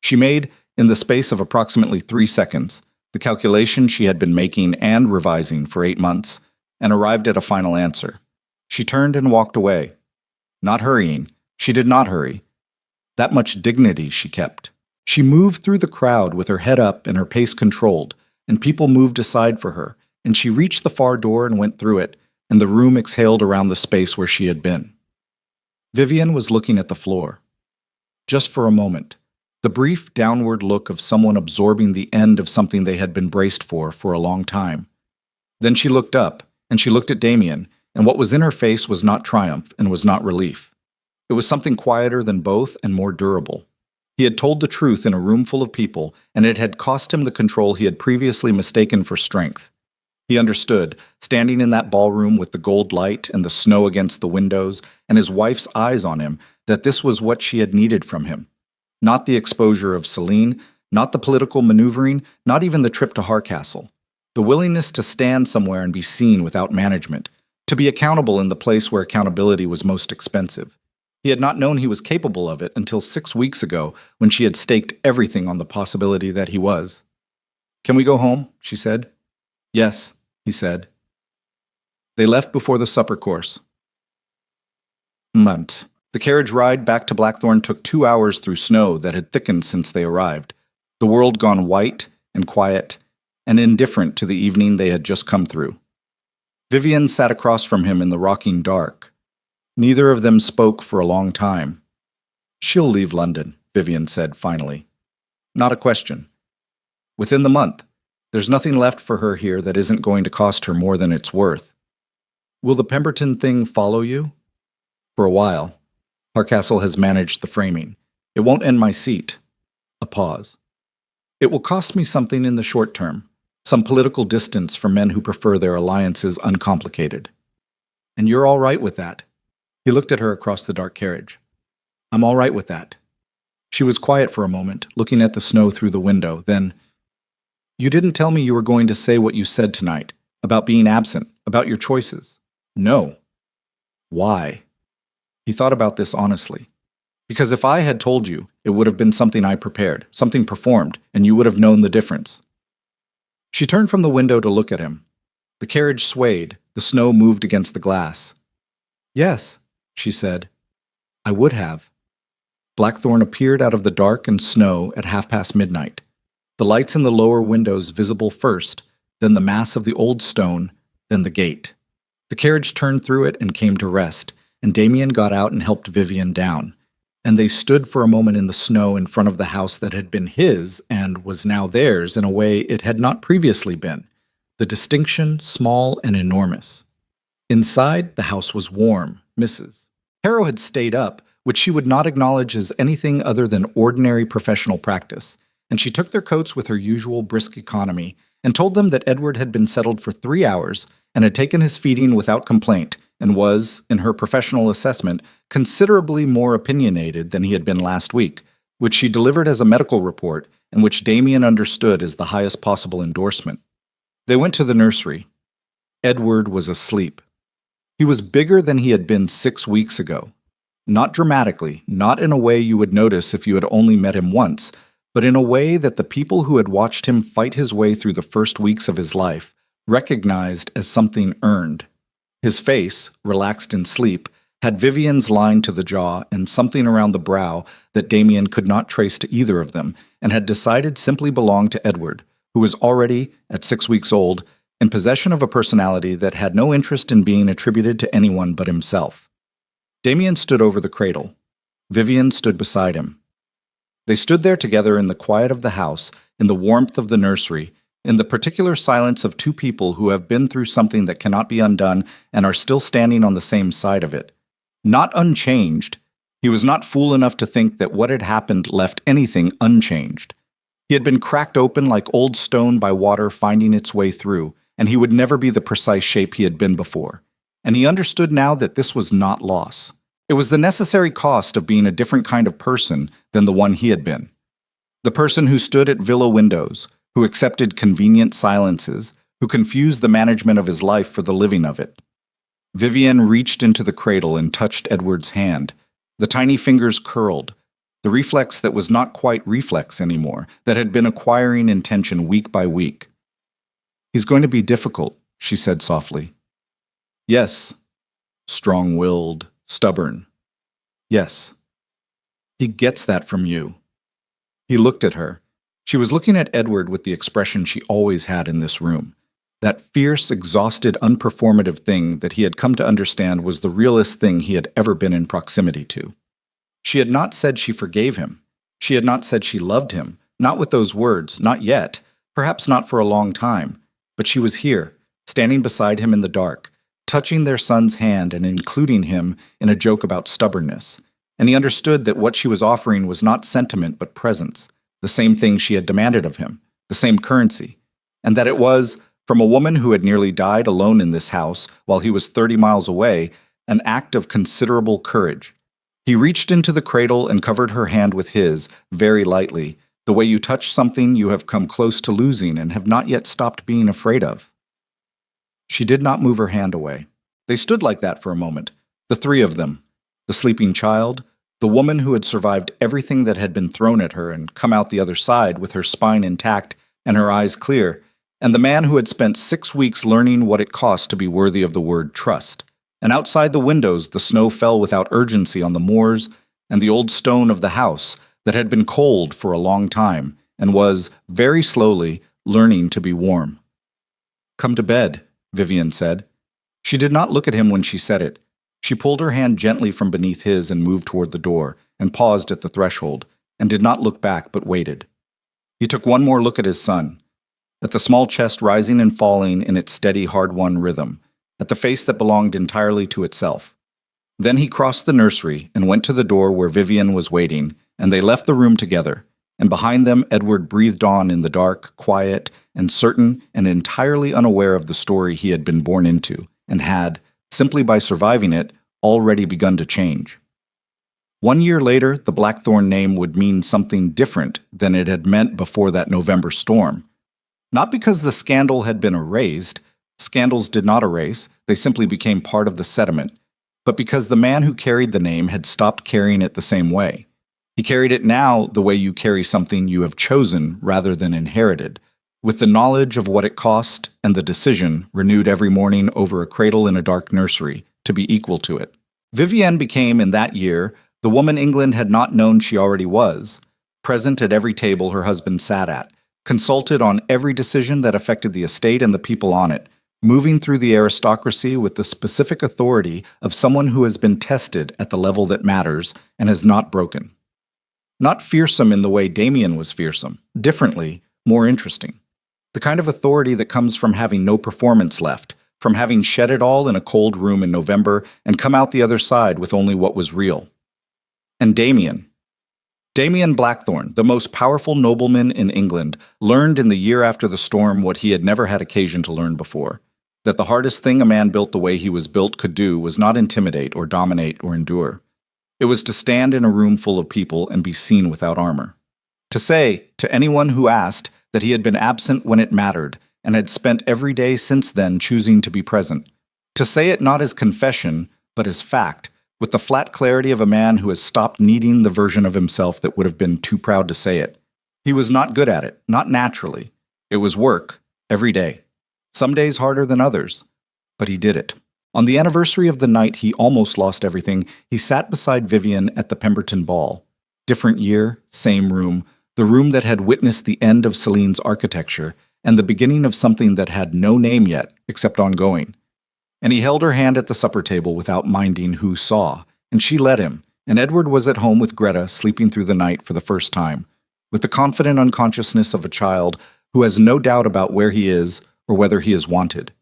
She made, in the space of approximately 3 seconds, the calculation she had been making and revising for 8 months, and arrived at a final answer. She turned and walked away. Not hurrying. She did not hurry. That much dignity she kept. She moved through the crowd with her head up and her pace controlled, and people moved aside for her, and she reached the far door and went through it, and the room exhaled around the space where she had been. Vivian was looking at the floor. Just for a moment, the brief downward look of someone absorbing the end of something they had been braced for a long time. Then she looked up, and she looked at Damien, and what was in her face was not triumph and was not relief. It was something quieter than both and more durable. He had told the truth in a room full of people, and it had cost him the control he had previously mistaken for strength. He understood, standing in that ballroom with the gold light and the snow against the windows, and his wife's eyes on him, that this was what she had needed from him. Not the exposure of Celine, not the political maneuvering, not even the trip to Harcastle. The willingness to stand somewhere and be seen without management, to be accountable in the place where accountability was most expensive. He had not known he was capable of it until 6 weeks ago, when she had staked everything on the possibility that he was. "Can we go home?" she said. "Yes," he said. They left before the supper course. Months. The carriage ride back to Blackthorn took 2 hours through snow that had thickened since they arrived, the world gone white and quiet and indifferent to the evening they had just come through. Vivian sat across from him in the rocking dark. Neither of them spoke for a long time. "She'll leave London," Vivian said finally. "Not a question. Within the month. There's nothing left for her here that isn't going to cost her more than it's worth. Will the Pemberton thing follow you?" "For a while. Harcastle has managed the framing. It won't end my seat." A pause. "It will cost me something in the short term, some political distance from men who prefer their alliances uncomplicated." "And you're all right with that?" He looked at her across the dark carriage. "I'm all right with that." She was quiet for a moment, looking at the snow through the window, then, "You didn't tell me you were going to say what you said tonight, about being absent, about your choices." "No." "Why?" He thought about this honestly. "Because if I had told you, it would have been something I prepared, something performed, and you would have known the difference." She turned from the window to look at him. The carriage swayed, the snow moved against the glass. "Yes," she said. "I would have." Blackthorn appeared out of the dark and snow at midnight. The lights in the lower windows visible first, then the mass of the old stone, then the gate. The carriage turned through it and came to rest, and Damien got out and helped Vivian down, and they stood for a moment in the snow in front of the house that had been his and was now theirs in a way it had not previously been, the distinction small and enormous. Inside, the house was warm, Mrs. Harrow had stayed up, which she would not acknowledge as anything other than ordinary professional practice, and she took their coats with her usual brisk economy and told them that Edward had been settled for 3 hours and had taken his feeding without complaint and was, in her professional assessment, considerably more opinionated than he had been last week, which she delivered as a medical report and which Damien understood as the highest possible endorsement. They went to the nursery. Edward was asleep. He was bigger than he had been 6 weeks ago. Not dramatically, not in a way you would notice if you had only met him once, but in a way that the people who had watched him fight his way through the first weeks of his life recognized as something earned. His face, relaxed in sleep, had Vivian's line to the jaw and something around the brow that Damien could not trace to either of them, and had decided simply belonged to Edward, who was already, at 6 weeks old, in possession of a personality that had no interest in being attributed to anyone but himself. Damien stood over the cradle. Vivian stood beside him. They stood there together in the quiet of the house, in the warmth of the nursery, in the particular silence of two people who have been through something that cannot be undone and are still standing on the same side of it. Not unchanged. He was not fool enough to think that what had happened left anything unchanged. He had been cracked open like old stone by water finding its way through, and he would never be the precise shape he had been before. And he understood now that this was not loss. It was the necessary cost of being a different kind of person than the one he had been. The person who stood at villa windows, who accepted convenient silences, who confused the management of his life for the living of it. Vivian reached into the cradle and touched Edward's hand. The tiny fingers curled. the reflex that was not quite reflex anymore, that had been acquiring intention week by week. "He's going to be difficult," she said softly. "Yes." Strong-willed, stubborn. "Yes." "He gets that from you." He looked at her. She was looking at Edward with the expression she always had in this room. That fierce, exhausted, unperformative thing that he had come to understand was the realest thing he had ever been in proximity to. She had not said she forgave him. She had not said she loved him. Not with those words, not yet. Perhaps not for a long time. But she was here, standing beside him in the dark, touching their son's hand and including him in a joke about stubbornness. And he understood that what she was offering was not sentiment but presence, the same thing she had demanded of him, the same currency, and that it was, from a woman who had nearly died alone in this house while he was 30 miles away, an act of considerable courage. He reached into the cradle and covered her hand with his, very lightly, the way you touch something you have come close to losing and have not yet stopped being afraid of. She did not move her hand away. They stood like that for a moment, the three of them, the sleeping child, the woman who had survived everything that had been thrown at her and come out the other side with her spine intact and her eyes clear, and the man who had spent 6 weeks learning what it cost to be worthy of the word trust. And outside the windows the snow fell without urgency on the moors and the old stone of the house that had been cold for a long time and was, very slowly, learning to be warm. "Come to bed," Vivian said. She did not look at him when she said it. She pulled her hand gently from beneath his and moved toward the door, and paused at the threshold, and did not look back but waited. He took one more look at his son, at the small chest rising and falling in its steady, hard-won rhythm, at the face that belonged entirely to itself. Then he crossed the nursery and went to the door where Vivian was waiting, and they left the room together, and behind them Edward breathed on in the dark, quiet, and certain and entirely unaware of the story he had been born into, and had, simply by surviving it, already begun to change. 1 year later, the Blackthorn name would mean something different than it had meant before that November storm. Not because the scandal had been erased. Scandals did not erase, they simply became part of the sediment, but because the man who carried the name had stopped carrying it the same way. He carried it now the way you carry something you have chosen rather than inherited, with the knowledge of what it cost and the decision, renewed every morning over a cradle in a dark nursery, to be equal to it. Vivienne became, in that year, the woman England had not known she already was, present at every table her husband sat at, consulted on every decision that affected the estate and the people on it, moving through the aristocracy with the specific authority of someone who has been tested at the level that matters and has not broken. Not fearsome in the way Damien was fearsome, differently, more interesting. The kind of authority that comes from having no performance left, from having shed it all in a cold room in November and come out the other side with only what was real. And Damien Blackthorn, the most powerful nobleman in England, learned in the year after the storm what he had never had occasion to learn before, that the hardest thing a man built the way he was built could do was not intimidate or dominate or endure. It was to stand in a room full of people and be seen without armor. To say, to anyone who asked, that he had been absent when it mattered and had spent every day since then choosing to be present. To say it not as confession, but as fact, with the flat clarity of a man who has stopped needing the version of himself that would have been too proud to say it. He was not good at it, not naturally. It was work, every day. Some days harder than others, but he did it. On the anniversary of the night he almost lost everything, he sat beside Vivian at the Pemberton ball. Different year, same room, the room that had witnessed the end of Celine's architecture and the beginning of something that had no name yet, except ongoing. And he held her hand at the supper table without minding who saw, and she let him, and Edward was at home with Greta sleeping through the night for the first time, with the confident unconsciousness of a child who has no doubt about where he is or whether he is wanted.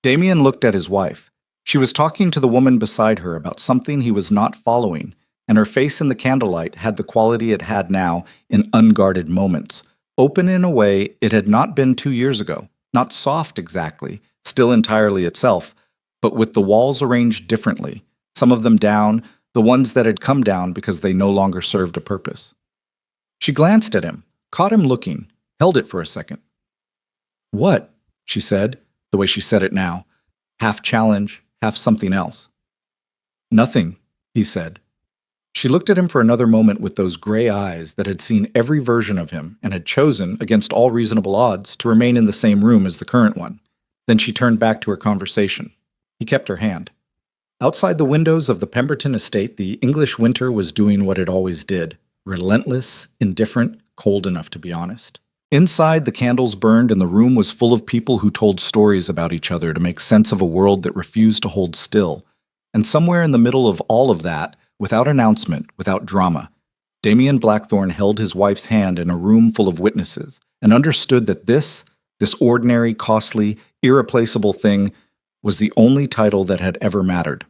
Damien looked at his wife. She was talking to the woman beside her about something he was not following, and her face in the candlelight had the quality it had now in unguarded moments, open in a way it had not been 2 years ago, not soft exactly, still entirely itself, but with the walls arranged differently, some of them down, the ones that had come down because they no longer served a purpose. She glanced at him, caught him looking, held it for a second. "What?" she said, the way she said it now, half challenge, half something else. "Nothing," he said. She looked at him for another moment with those gray eyes that had seen every version of him and had chosen, against all reasonable odds, to remain in the same room as the current one. Then she turned back to her conversation. He kept her hand. Outside the windows of the Pemberton estate, the English winter was doing what it always did: relentless, indifferent, cold enough to be honest. Inside, the candles burned and the room was full of people who told stories about each other to make sense of a world that refused to hold still. And somewhere in the middle of all of that, without announcement, without drama, Damien Blackthorne held his wife's hand in a room full of witnesses and understood that this ordinary, costly, irreplaceable thing was the only title that had ever mattered.